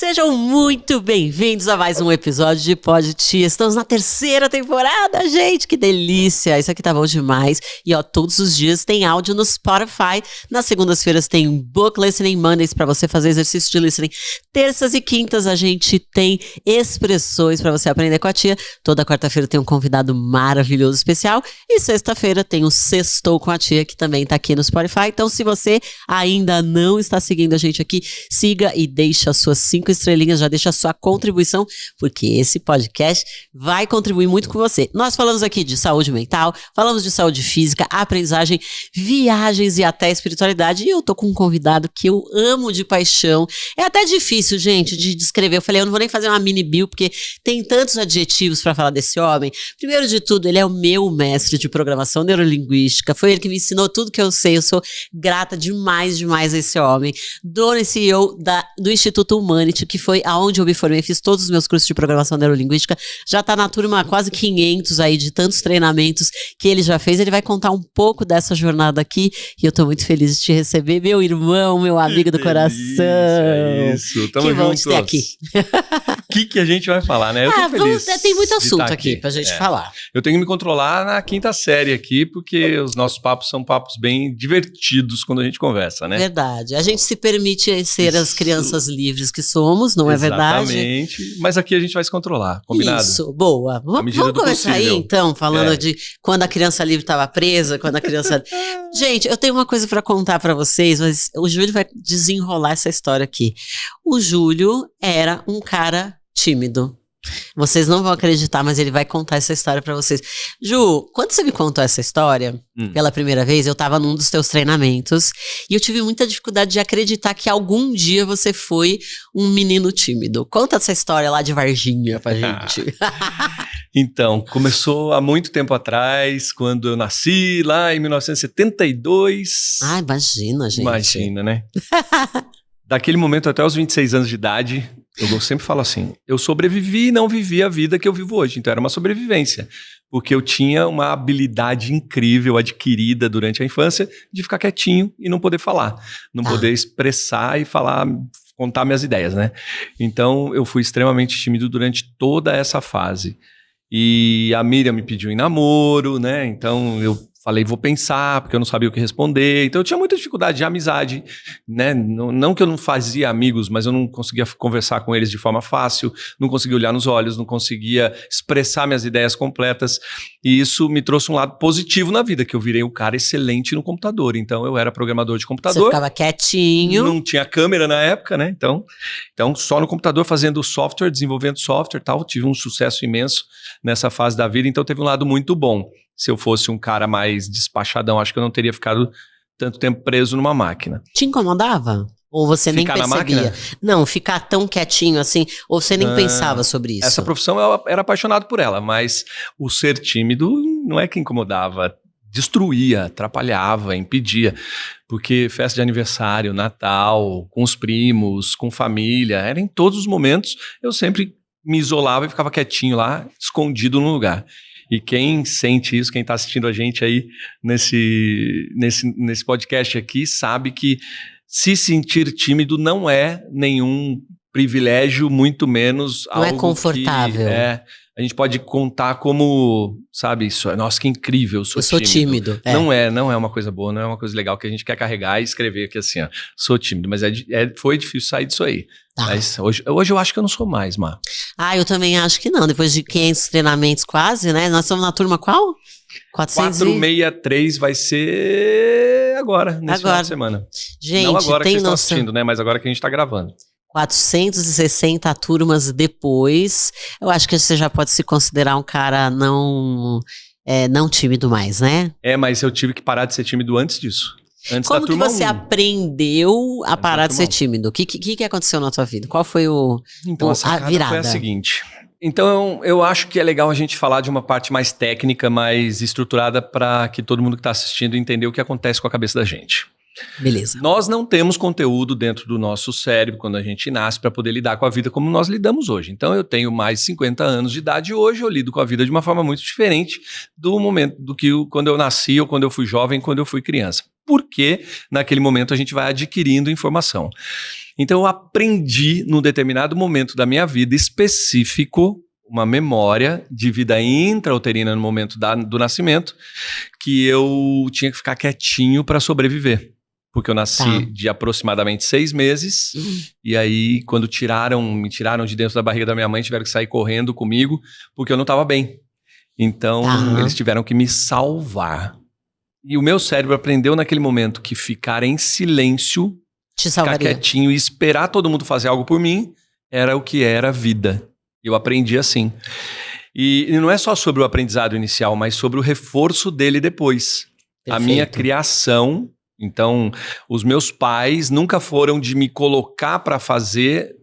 Sejam muito bem-vindos a mais um episódio de Pod Tia. Estamos na terceira temporada, gente, que delícia! Isso aqui tá bom demais. E ó, todos os dias tem áudio no Spotify. Nas segundas-feiras tem Book Listening Mondays pra você fazer exercício de listening. Terças e quintas a gente tem expressões pra você aprender com a tia. Toda quarta-feira tem um convidado maravilhoso especial. E sexta-feira tem o Sextou com a Tia, que também tá aqui no Spotify. Então, se você ainda não está seguindo a gente aqui, siga e deixa as suas 5 estrelinhas, já deixa a sua contribuição, porque esse podcast vai contribuir muito com você. Nós falamos aqui de saúde mental, falamos de saúde física, aprendizagem, viagens e até espiritualidade. E eu tô com um convidado que eu amo de paixão. É até difícil, gente, de descrever. Eu falei, eu não vou nem fazer uma mini bio, porque tem tantos adjetivos pra falar desse homem. Primeiro de tudo, ele é o meu mestre de programação neurolinguística. Foi ele que me ensinou tudo que eu sei. Eu sou grata demais a esse homem. Dono e CEO do Instituto Humanity, que foi aonde eu me formei, fiz todos os meus cursos de programação neurolinguística, já tá na turma quase 500 aí de tantos treinamentos que ele já fez. Ele vai contar um pouco dessa jornada aqui e eu tô muito feliz de te receber, meu irmão, meu amigo do coração. Isso, tamo que bom juntos. te ter aqui. O que a gente vai falar, né? Eu tô feliz. Tem muito assunto aqui aqui pra gente falar. Eu tenho que me controlar na quinta série aqui, porque os nossos papos são papos bem divertidos quando a gente conversa, né? Verdade. A gente se permite ser as crianças livres que somos, não é verdade? Exatamente. Mas aqui a gente vai se controlar, combinado? Isso, boa. Vamos começar aí, então, falando de quando a criança livre estava presa, quando a criança... Gente, eu tenho uma coisa para contar para vocês, mas o Júlio vai desenrolar essa história aqui. O Júlio era um cara tímido. Vocês não vão acreditar, mas ele vai contar essa história pra vocês. Ju, quando você me contou essa história, pela primeira vez, eu tava num dos teus treinamentos e eu tive muita dificuldade de acreditar que algum dia você foi um menino tímido. Conta essa história lá de Varginha pra gente. Então, começou há muito tempo atrás, quando eu nasci, lá em 1972. Ah, imagina, gente. Imagina, né? Daquele momento até os 26 anos de idade, eu sempre falo assim, eu sobrevivi e não vivi a vida que eu vivo hoje. Então era uma sobrevivência, porque eu tinha uma habilidade incrível adquirida durante a infância de ficar quietinho e não poder falar, não poder expressar e falar, contar minhas ideias, né? Então eu fui extremamente tímido durante toda essa fase. E a Miriam me pediu em namoro, né? Então eu falei, vou pensar, porque eu não sabia o que responder. Então eu tinha muita dificuldade de amizade, né? Não que eu não fazia amigos, mas eu não conseguia conversar com eles de forma fácil, não conseguia olhar nos olhos, não conseguia expressar minhas ideias completas. E isso me trouxe um lado positivo na vida, que eu virei um cara excelente no computador. Então eu era programador de computador. Você ficava quietinho. Não tinha câmera na época, né? Então só no computador fazendo software, desenvolvendo software e tal. Tive um sucesso imenso nessa fase da vida, então teve um lado muito bom. Se eu fosse um cara mais despachadão, acho que eu não teria ficado tanto tempo preso numa máquina. Te incomodava? Ou você nem percebia? Na máquina? Não, ficar tão quietinho assim, ou você nem pensava sobre isso? Essa profissão eu era apaixonado por ela, mas o ser tímido não é que incomodava, destruía, atrapalhava, impedia. Porque festa de aniversário, Natal, com os primos, com família, era em todos os momentos, eu sempre me isolava e ficava quietinho lá, escondido no lugar. E quem sente isso, quem está assistindo a gente aí nesse podcast aqui, sabe que se sentir tímido não é nenhum privilégio, muito menos não algo é confortável. A gente pode contar como, sabe, isso, nossa, que incrível, eu sou tímido. Não é uma coisa boa, não é uma coisa legal que a gente quer carregar e escrever aqui assim, ó, sou tímido, mas foi difícil sair disso aí. Tá. Mas hoje eu acho que eu não sou mais, Má. Eu também acho que não, depois de 500 treinamentos quase, né, nós estamos na turma qual? 463 vai ser agora, nesse final de semana. Gente, não agora que vocês estão noção. assistindo, né, mas agora que a gente está gravando. 460 turmas depois, eu acho que você já pode se considerar um cara não tímido mais, né? Mas eu tive que parar de ser tímido antes disso. Antes Como da que turma você 1. aprendeu a parar de ser tímido? O que aconteceu na tua vida? Qual foi a virada? Foi a seguinte. Então eu acho que é legal a gente falar de uma parte mais técnica, mais estruturada, para que todo mundo que está assistindo entenda o que acontece com a cabeça da gente. Beleza. Nós não temos conteúdo dentro do nosso cérebro quando a gente nasce para poder lidar com a vida como nós lidamos hoje. Então eu tenho mais de 50 anos de idade e hoje eu lido com a vida de uma forma muito diferente do momento do que quando eu nasci ou quando eu fui jovem, quando eu fui criança. porque naquele momento a gente vai adquirindo informação. Então eu aprendi num determinado momento da minha vida específico, uma memória de vida intrauterina no momento do nascimento, que eu tinha que ficar quietinho para sobreviver. Porque eu nasci de aproximadamente 6 meses, e aí quando me tiraram de dentro da barriga da minha mãe, tiveram que sair correndo comigo, porque eu não estava bem. Então eles tiveram que me salvar. E o meu cérebro aprendeu naquele momento que ficar em silêncio, ficar quietinho e esperar todo mundo fazer algo por mim, era o que era a vida. Eu aprendi assim. E não é só sobre o aprendizado inicial, mas sobre o reforço dele depois. Perfeito. A minha criação. Então, os meus pais nunca foram de me colocar para fazer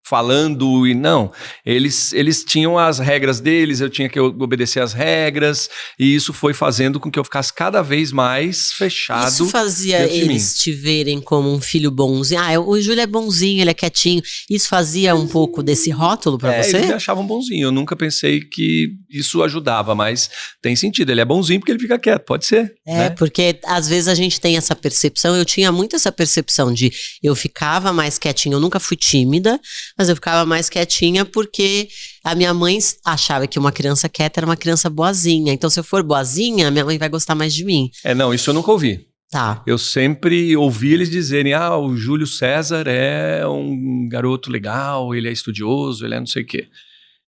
falando e não. Eles tinham as regras deles, eu tinha que obedecer as regras, e isso foi fazendo com que eu ficasse cada vez mais fechado. Isso fazia eles te verem como um filho bonzinho. O Júlio é bonzinho, ele é quietinho. Isso fazia um pouco desse rótulo pra você? Eles me achavam bonzinho. Eu nunca pensei que isso ajudava, mas tem sentido. Ele é bonzinho porque ele fica quieto, pode ser. Né? Porque às vezes a gente tem essa percepção. Eu tinha muito essa percepção de eu ficava mais quietinha. Eu nunca fui tímida, mas eu ficava mais quietinha porque a minha mãe achava que uma criança quieta era uma criança boazinha. Então, se eu for boazinha, minha mãe vai gostar mais de mim. Não, isso eu nunca ouvi. Tá. Eu sempre ouvi eles dizerem, o Júlio César é um garoto legal, ele é estudioso, ele é não sei o quê.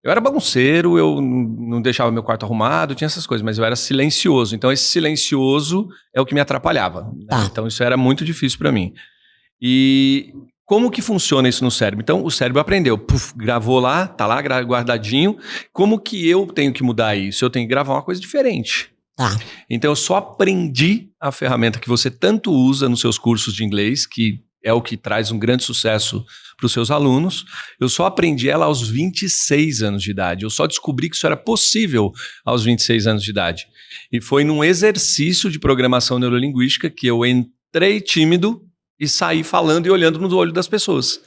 Eu era bagunceiro, eu não deixava meu quarto arrumado, tinha essas coisas, mas eu era silencioso. Então, esse silencioso é o que me atrapalhava. Tá. Né? Então, isso era muito difícil para mim. E como que funciona isso no cérebro? Então, o cérebro aprendeu, gravou lá, tá lá guardadinho. Como que eu tenho que mudar isso? Eu tenho que gravar uma coisa diferente. Tá. Então, eu só aprendi a ferramenta que você tanto usa nos seus cursos de inglês, que é o que traz um grande sucesso para os seus alunos. Eu só aprendi ela aos 26 anos de idade. Eu só descobri que isso era possível aos 26 anos de idade. E foi num exercício de programação neurolinguística que eu entrei tímido e saí falando e olhando no olho das pessoas.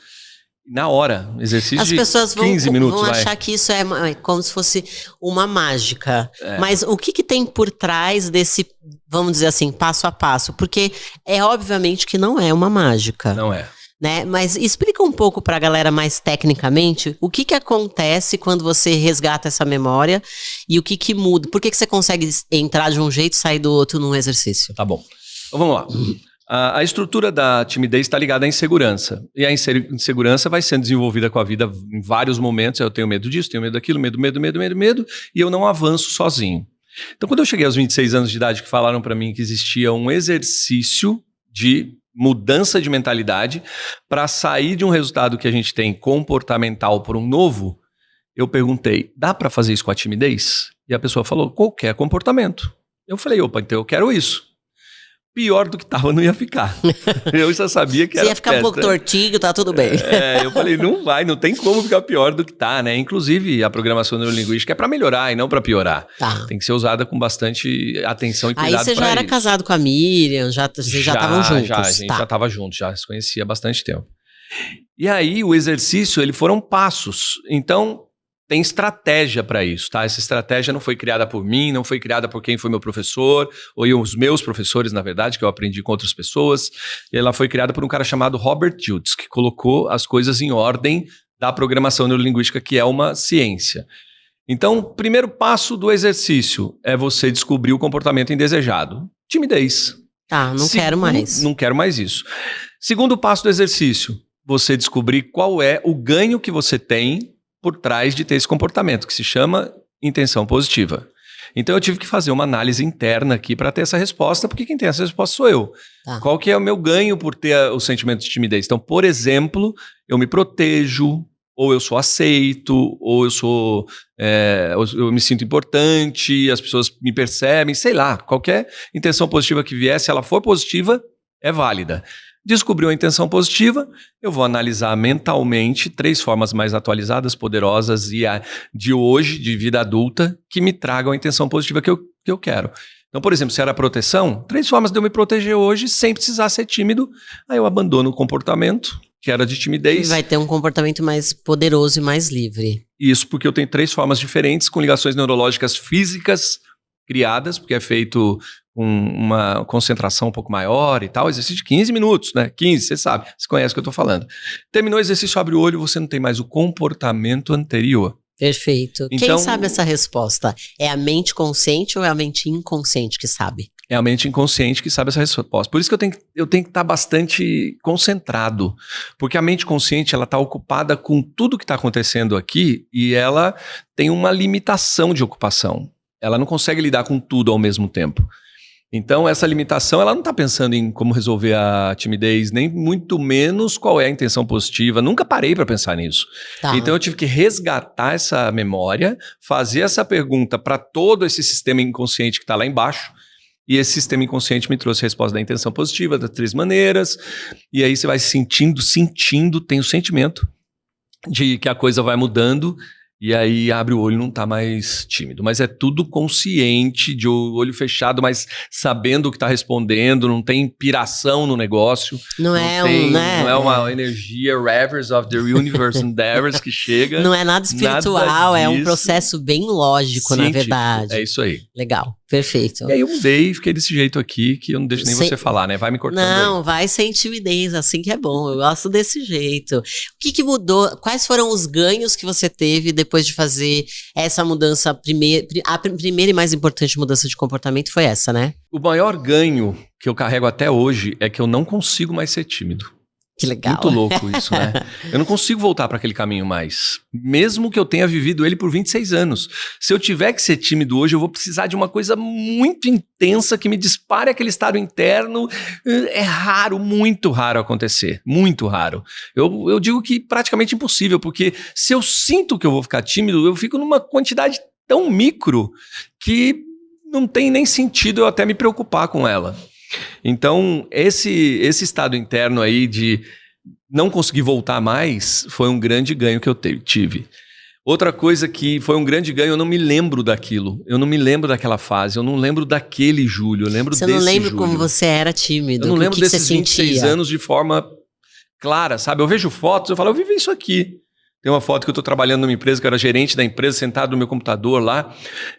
Na hora, exercício de 15 minutos. Vão achar que isso é como se fosse uma mágica. Mas o que tem por trás desse, vamos dizer assim, passo a passo? Porque é obviamente que não é uma mágica. Não é. Né? Mas explica um pouco pra galera mais tecnicamente o que acontece quando você resgata essa memória e o que muda. Por que você consegue entrar de um jeito e sair do outro num exercício? Tá bom. Então vamos lá. A estrutura da timidez está ligada à insegurança. E a insegurança vai sendo desenvolvida com a vida em vários momentos. Eu tenho medo disso, tenho medo daquilo, medo, e eu não avanço sozinho. Então, quando eu cheguei aos 26 anos de idade, que falaram para mim que existia um exercício de mudança de mentalidade para sair de um resultado que a gente tem comportamental por um novo, eu perguntei, dá para fazer isso com a timidez? E a pessoa falou, qualquer comportamento. Eu falei, opa, então eu quero isso. Pior do que tava, não ia ficar. Eu já sabia que você era ia ficar um pouco tortinho, tá tudo bem. Eu falei, não tem como ficar pior do que tá, né? Inclusive, a programação neurolinguística é para melhorar e não para piorar. Tá. Tem que ser usada com bastante atenção e cuidado. Aí você já era casado com a Miriam, vocês já estavam juntos. A gente já estava junto, já se conhecia há bastante tempo. E aí, o exercício, foram passos. Então, tem estratégia para isso, tá? Essa estratégia não foi criada por mim, não foi criada por quem foi meu professor, ou os meus professores, na verdade, que eu aprendi com outras pessoas. Ela foi criada por um cara chamado Robert Hughes, que colocou as coisas em ordem da programação neurolinguística, que é uma ciência. Então, o primeiro passo do exercício é você descobrir o comportamento indesejado. Timidez. Tá, quero mais. Não quero mais isso. Segundo passo do exercício, você descobrir qual é o ganho que você tem por trás de ter esse comportamento, que se chama intenção positiva. Então eu tive que fazer uma análise interna aqui para ter essa resposta, porque quem tem essa resposta sou eu. Tá. Qual que é o meu ganho por ter o sentimento de timidez? Então, por exemplo, eu me protejo, ou eu sou aceito, ou eu me sinto importante, as pessoas me percebem, sei lá, qualquer intenção positiva que vier, se ela for positiva, é válida. Descobriu a intenção positiva, eu vou analisar mentalmente 3 formas mais atualizadas, poderosas e de hoje, de vida adulta, que me tragam a intenção positiva que eu quero. Então, por exemplo, se era proteção, 3 formas de eu me proteger hoje sem precisar ser tímido, aí eu abandono o comportamento, que era de timidez. E vai ter um comportamento mais poderoso e mais livre. Isso, porque eu tenho 3 formas diferentes, com ligações neurológicas físicas criadas, porque é feito uma concentração um pouco maior e tal, exercício de 15 minutos, né? 15, você sabe, você conhece o que eu tô falando. Terminou o exercício, abre o olho, você não tem mais o comportamento anterior. Perfeito. Então, quem sabe essa resposta? É a mente consciente ou é a mente inconsciente que sabe? É a mente inconsciente que sabe essa resposta. Por isso que eu tenho que estar bastante concentrado. Porque a mente consciente, ela está ocupada com tudo que está acontecendo aqui e ela tem uma limitação de ocupação. Ela não consegue lidar com tudo ao mesmo tempo. Então, essa limitação, ela não está pensando em como resolver a timidez, nem muito menos qual é a intenção positiva. Nunca parei para pensar nisso. Tá. Então, eu tive que resgatar essa memória, fazer essa pergunta para todo esse sistema inconsciente que está lá embaixo. E esse sistema inconsciente me trouxe a resposta da intenção positiva, das 3 maneiras. E aí você vai sentindo, tem o sentimento de que a coisa vai mudando. E aí abre o olho e não tá mais tímido. Mas é tudo consciente, de olho fechado, mas sabendo o que tá respondendo, não tem piração no negócio. Não é uma energia Rivers of the Universe Endeavors que chega. Não é nada espiritual, nada é um processo bem lógico, na verdade. É isso aí. Legal, perfeito. E aí eu mudei e fiquei desse jeito aqui, que eu não deixo nem você falar, né? Vai me cortando Não, aí. vai sem timidez, assim que é bom. Eu gosto desse jeito. O que mudou? Quais foram os ganhos que você teve depois de fazer essa mudança? A primeira e mais importante mudança de comportamento foi essa, né? O maior ganho que eu carrego até hoje é que eu não consigo mais ser tímido. Que legal. Muito louco isso, né? Eu não consigo voltar para aquele caminho mais. Mesmo que eu tenha vivido ele por 26 anos. Se eu tiver que ser tímido hoje, eu vou precisar de uma coisa muito intensa que me dispare aquele estado interno. É raro, muito raro acontecer. Muito raro. Eu digo que praticamente impossível, porque se eu sinto que eu vou ficar tímido, eu fico numa quantidade tão micro que não tem nem sentido eu até me preocupar com ela. Então, esse estado interno aí de não conseguir voltar mais foi um grande ganho que eu tive. Outra coisa que foi um grande ganho, eu não me lembro daquilo. Eu não me lembro daquela fase, eu não lembro daquele Júlio, eu lembro desse Júlio. Você não lembra como você era tímido? Eu não lembro desses você 26 sentia? anos de forma clara, sabe? Eu vejo fotos, eu falo, eu vivi isso aqui. Tem uma foto que eu tô trabalhando numa empresa, que eu era gerente da empresa, sentado no meu computador lá.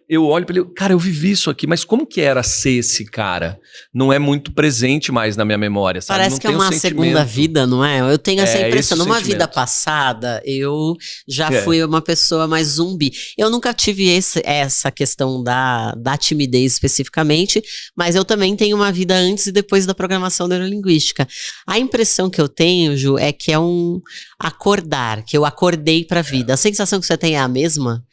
Eu olho para ele, cara, eu vivi isso aqui, mas como que era ser esse cara? Não é muito presente mais na minha memória, sabe? Parece não que é uma segunda vida, não é? Eu tenho essa impressão. Numa vida passada, eu já fui uma pessoa mais zumbi. Eu nunca tive essa questão da timidez especificamente, mas eu também tenho uma vida antes e depois da programação neurolinguística. A impressão que eu tenho, Ju, é que é um acordar, que eu acordei pra vida. A sensação que você tem é a mesma?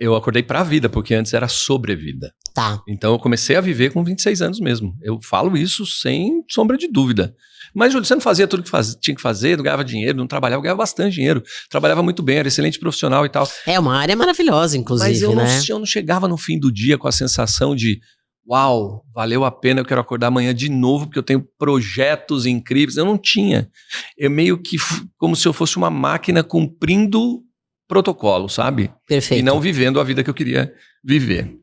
Eu acordei pra vida, porque antes era sobrevida. Tá. Então eu comecei a viver com 26 anos mesmo. Eu falo isso sem sombra de dúvida. Mas, Júlio, você não fazia tudo que tinha que fazer, não ganhava dinheiro, não trabalhava, eu ganhava bastante dinheiro. Trabalhava muito bem, era excelente profissional e tal. É uma área maravilhosa, inclusive, mas eu não chegava no fim do dia com a sensação de uau, valeu a pena, eu quero acordar amanhã de novo porque eu tenho projetos incríveis. Eu não tinha. Eu meio que como se eu fosse uma máquina cumprindo protocolo, sabe? Perfeito. E não vivendo a vida que eu queria viver.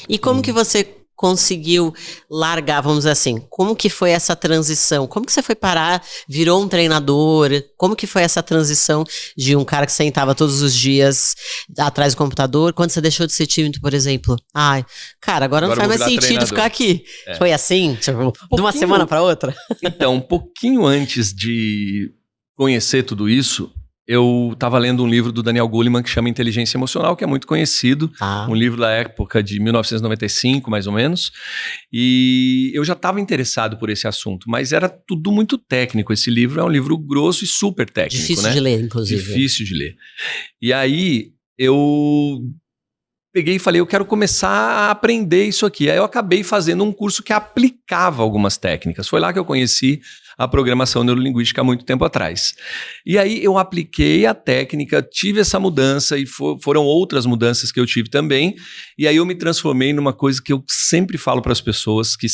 E como que você conseguiu largar, vamos dizer assim, como que foi essa transição? Como que você foi parar, virou um treinador? Como que foi essa transição de um cara que sentava todos os dias atrás do computador, quando você deixou de ser tímido, por exemplo? Ai, cara, agora não faz mais sentido treinador. Ficar aqui. É. Foi assim, tipo, de uma semana para outra? Então, um pouquinho antes de conhecer tudo isso, eu estava lendo um livro do Daniel Goleman que chama Inteligência Emocional, que é muito conhecido, um livro da época de 1995, mais ou menos, e eu já estava interessado por esse assunto, mas era tudo muito técnico. Esse livro é um livro grosso e super técnico, difícil de ler, inclusive. Difícil de ler. E aí eu peguei e falei, eu quero começar a aprender isso aqui. Aí eu acabei fazendo um curso que aplicava algumas técnicas. Foi lá que eu conheci a programação neurolinguística há muito tempo atrás. E aí eu apliquei a técnica, tive essa mudança e foram outras mudanças que eu tive também. E aí eu me transformei numa coisa que eu sempre falo para as pessoas que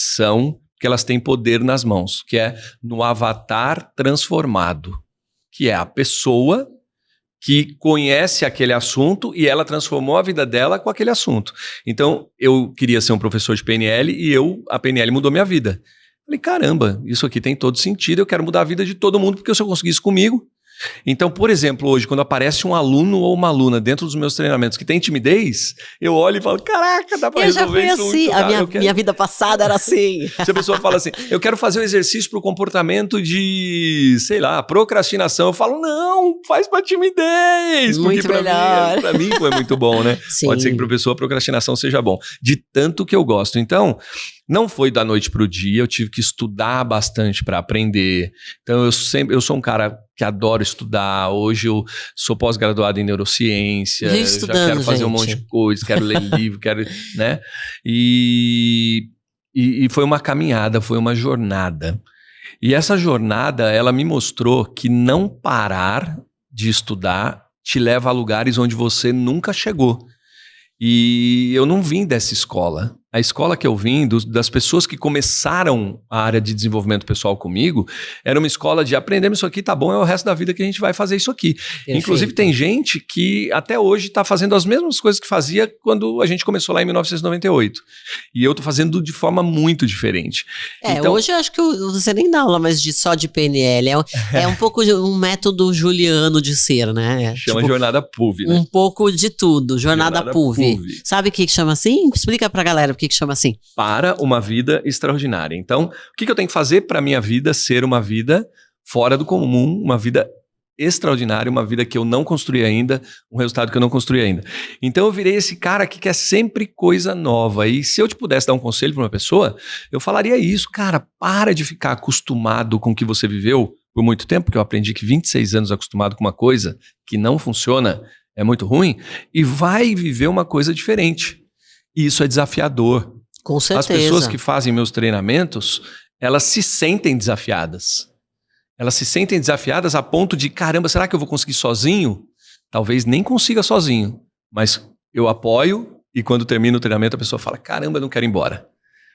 elas têm poder nas mãos, que é no avatar transformado, que é a pessoa que conhece aquele assunto e ela transformou a vida dela com aquele assunto. Então, eu queria ser um professor de PNL e a PNL mudou minha vida. Falei, caramba, isso aqui tem todo sentido, eu quero mudar a vida de todo mundo, porque se eu conseguir isso comigo, Então, por exemplo, hoje, quando aparece um aluno ou uma aluna dentro dos meus treinamentos que tem timidez, eu olho e falo, caraca, dá pra resolver isso. Eu já fui assim, minha vida passada era assim. Se a pessoa fala assim, eu quero fazer um exercício pro comportamento de, sei lá, procrastinação, eu falo, não, faz pra timidez. Muito porque melhor. Pra mim foi muito bom, né? Sim. Pode ser que pra pessoa a procrastinação seja bom. De tanto que eu gosto. Então, não foi da noite pro dia, eu tive que estudar bastante para aprender. Então, eu sou um cara que adoro estudar. Hoje eu sou pós-graduado em neurociência, já quero fazer um monte de coisa, quero ler livro, quero, né? E foi uma caminhada, foi uma jornada. E essa jornada, ela me mostrou que não parar de estudar te leva a lugares onde você nunca chegou. E eu não vim dessa escola. A escola que eu vim, das pessoas que começaram a área de desenvolvimento pessoal comigo, era uma escola de aprendemos isso aqui, tá bom, é o resto da vida que a gente vai fazer isso aqui. Perfeito. Inclusive tem gente que até hoje está fazendo as mesmas coisas que fazia quando a gente começou lá em 1998. E eu tô fazendo de forma muito diferente. Então, hoje eu acho que você nem dá aula mais só de PNL, é um pouco um método juliano de ser, né? Chama jornada PUV, né? Um pouco de tudo, jornada PUV. Sabe o que chama assim? Explica pra galera o que chama assim. Para uma vida extraordinária. Então, o que eu tenho que fazer para a minha vida ser uma vida fora do comum, uma vida extraordinária, uma vida que eu não construí ainda, um resultado que eu não construí ainda. Então, eu virei esse cara que quer sempre coisa nova. E se eu te pudesse dar um conselho para uma pessoa, eu falaria isso. Cara, para de ficar acostumado com o que você viveu por muito tempo, porque eu aprendi que 26 anos acostumado com uma coisa que não funciona é muito ruim, e vai viver uma coisa diferente. E isso é desafiador. Com certeza. As pessoas que fazem meus treinamentos, elas se sentem desafiadas. Elas se sentem desafiadas a ponto de, caramba, será que eu vou conseguir sozinho? Talvez nem consiga sozinho, mas eu apoio e quando termina o treinamento a pessoa fala, caramba, eu não quero ir embora.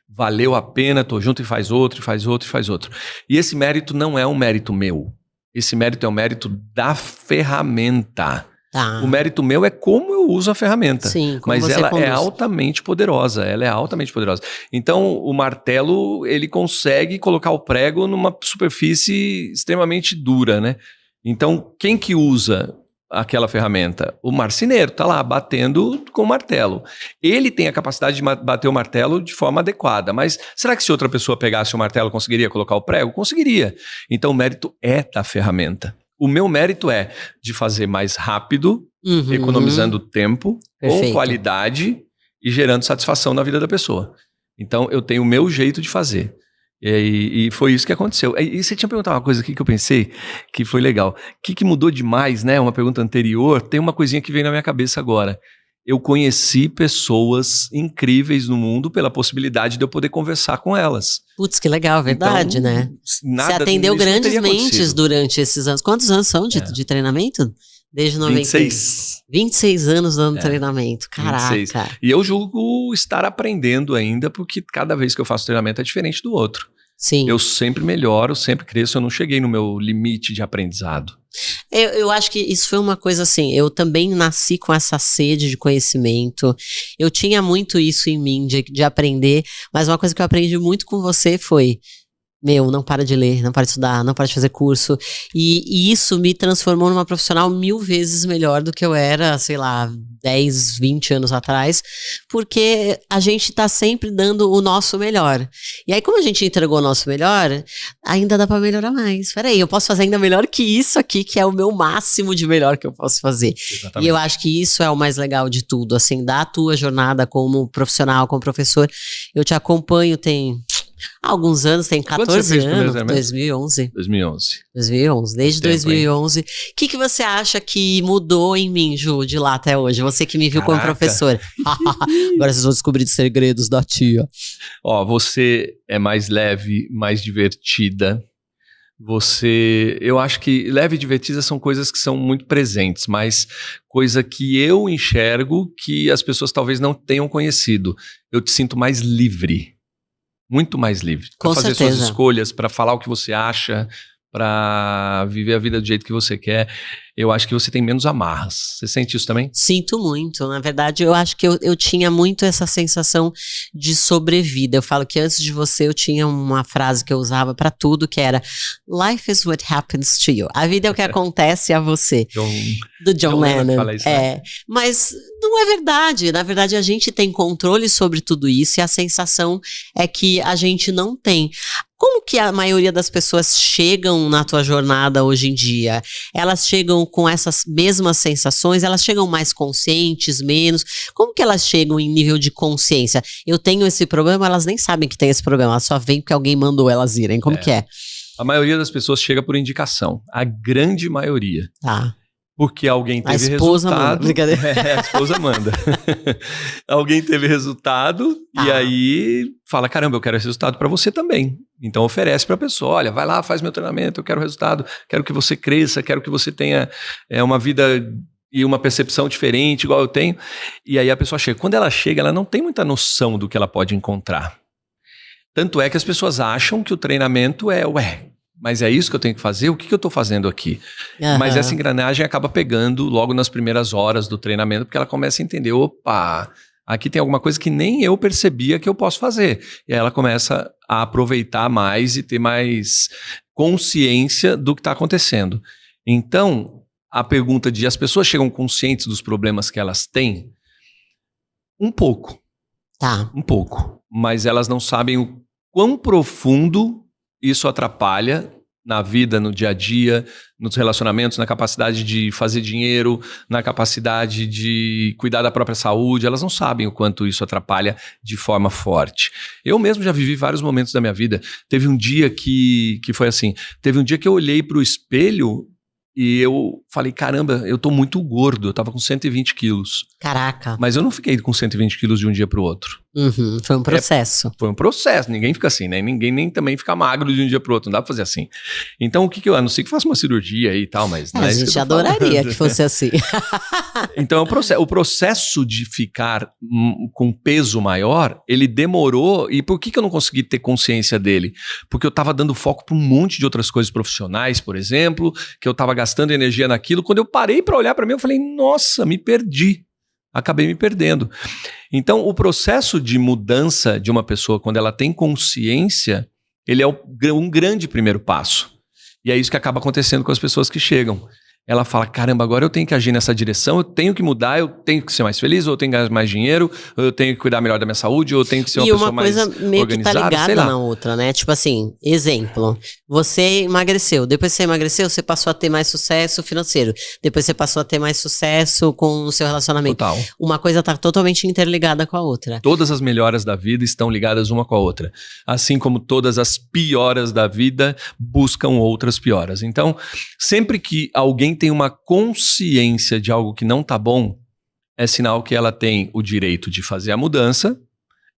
Valeu a pena, tô junto e faz outro, e faz outro, e faz outro. E esse mérito não é um mérito meu. Esse mérito é um mérito da ferramenta. Tá. O mérito meu é como eu uso a ferramenta. Sim, como mas você ela conduz. é altamente poderosa. Ela é altamente poderosa. Então, o martelo, ele consegue colocar o prego numa superfície extremamente dura, né? Então, quem que usa aquela ferramenta? O marceneiro tá lá batendo com o martelo. Ele tem a capacidade de bater o martelo de forma adequada. Mas será que se outra pessoa pegasse o martelo, conseguiria colocar o prego? Conseguiria. Então, o mérito é da ferramenta. O meu mérito é de fazer mais rápido, economizando tempo, com qualidade e gerando satisfação na vida da pessoa. Então, eu tenho o meu jeito de fazer. E foi isso que aconteceu. E você tinha perguntado uma coisa aqui que eu pensei que foi legal. O que mudou demais, né? Uma pergunta anterior. Tem uma coisinha que veio na minha cabeça agora. Eu conheci pessoas incríveis no mundo pela possibilidade de eu poder conversar com elas. Putz, que legal, verdade, então, né? Você atendeu grandes mentes durante esses anos. Quantos anos são de treinamento? Desde 96. 26 anos dando treinamento. Caraca. 26. E eu julgo estar aprendendo ainda, porque cada vez que eu faço treinamento é diferente do outro. Sim. Eu sempre melhoro, sempre cresço, eu não cheguei no meu limite de aprendizado. Eu acho que isso foi uma coisa assim, eu também nasci com essa sede de conhecimento, eu tinha muito isso em mim, de aprender, mas uma coisa que eu aprendi muito com você foi, não para de ler, não para de estudar, não para de fazer curso, e isso me transformou numa profissional 1000 vezes melhor do que eu era, sei lá, 10, 20 anos atrás, porque a gente tá sempre dando o nosso melhor. E aí, como a gente entregou o nosso melhor, ainda dá pra melhorar mais. Peraí, eu posso fazer ainda melhor que isso aqui, que é o meu máximo de melhor que eu posso fazer. Exatamente. E eu acho que isso é o mais legal de tudo, assim, da tua jornada como profissional, como professor. Eu te acompanho, tem alguns anos, tem 14 anos, 2011. 2011, desde 2011. O que você acha que mudou em mim, Ju, de lá até hoje? Você que me viu como professor. Agora vocês vão descobrir os segredos da tia. Você é mais leve, mais divertida. Eu acho que leve e divertida são coisas que são muito presentes, mas coisa que eu enxergo que as pessoas talvez não tenham conhecido. Eu te sinto mais livre. Muito mais livre. Para fazer suas escolhas, para falar o que você acha, para viver a vida do jeito que você quer, eu acho que você tem menos amarras. Você sente isso também? Sinto muito. Na verdade, eu acho que eu tinha muito essa sensação de sobrevida. Eu falo que antes de você, eu tinha uma frase que eu usava pra tudo, que era Life is what happens to you. A vida é o que acontece a você. Do John Lennon. Fala isso, né? Mas não é verdade. Na verdade, a gente tem controle sobre tudo isso e a sensação é que a gente não tem. Como que a maioria das pessoas chegam na tua jornada hoje em dia? Elas chegam com essas mesmas sensações? Elas chegam mais conscientes, menos? Como que elas chegam em nível de consciência? Eu tenho esse problema, elas nem sabem que tem esse problema, elas só veem porque alguém mandou elas irem. Como que é? A maioria das pessoas chega por indicação. A grande maioria. Tá. Porque alguém teve a esposa resultado. Manda. Brincadeira. A esposa manda. Alguém teve resultado e aí fala, caramba, eu quero esse resultado para você também. Então oferece para a pessoa, olha, vai lá, faz meu treinamento, eu quero resultado, quero que você cresça, quero que você tenha uma vida e uma percepção diferente, igual eu tenho. E aí a pessoa chega. Quando ela chega, ela não tem muita noção do que ela pode encontrar. Tanto é que as pessoas acham que o treinamento mas é isso que eu tenho que fazer? O que eu estou fazendo aqui? Uhum. Mas essa engrenagem acaba pegando logo nas primeiras horas do treinamento, porque ela começa a entender, opa, aqui tem alguma coisa que nem eu percebia que eu posso fazer. E aí ela começa a aproveitar mais e ter mais consciência do que está acontecendo. Então, a pergunta de as pessoas chegam conscientes dos problemas que elas têm? Um pouco. Tá. Um pouco. Mas elas não sabem o quão profundo isso atrapalha na vida, no dia a dia, nos relacionamentos, na capacidade de fazer dinheiro, na capacidade de cuidar da própria saúde. Elas não sabem o quanto isso atrapalha de forma forte. Eu mesmo já vivi vários momentos da minha vida. Teve um dia que foi assim, teve um dia que eu olhei para o espelho e eu falei, caramba, eu tô muito gordo, eu tava com 120 quilos. Caraca. Mas eu não fiquei com 120 quilos de um dia pro outro. Uhum, foi um processo. Foi um processo, ninguém fica assim, né? Ninguém nem também fica magro de um dia pro outro, não dá pra fazer assim. Então, o que eu, a não sei que faça uma cirurgia aí e tal, mas... A gente adoraria que fosse assim. Então, o processo de ficar com peso maior, ele demorou, e por que eu não consegui ter consciência dele? Porque eu tava dando foco pra um monte de outras coisas profissionais, por exemplo, que eu tava gastando energia naquilo. Quando eu parei pra olhar pra mim, eu falei, nossa, me perdi. Acabei me perdendo. Então, o processo de mudança de uma pessoa, quando ela tem consciência, ele é um grande primeiro passo. E é isso que acaba acontecendo com as pessoas que chegam. Ela fala, caramba, agora eu tenho que agir nessa direção, eu tenho que mudar, eu tenho que ser mais feliz, ou eu tenho que ganhar mais dinheiro, ou eu tenho que cuidar melhor da minha saúde, ou eu tenho que ser uma pessoa mais organizada. E uma coisa meio que tá ligada na outra, né? Tipo assim, exemplo, você emagreceu, depois que você emagreceu, você passou a ter mais sucesso financeiro, depois você passou a ter mais sucesso com o seu relacionamento. Total. Uma coisa tá totalmente interligada com a outra. Todas as melhoras da vida estão ligadas uma com a outra. Assim como todas as pioras da vida buscam outras pioras. Então, sempre que alguém tem uma consciência de algo que não está bom, é sinal que ela tem o direito de fazer a mudança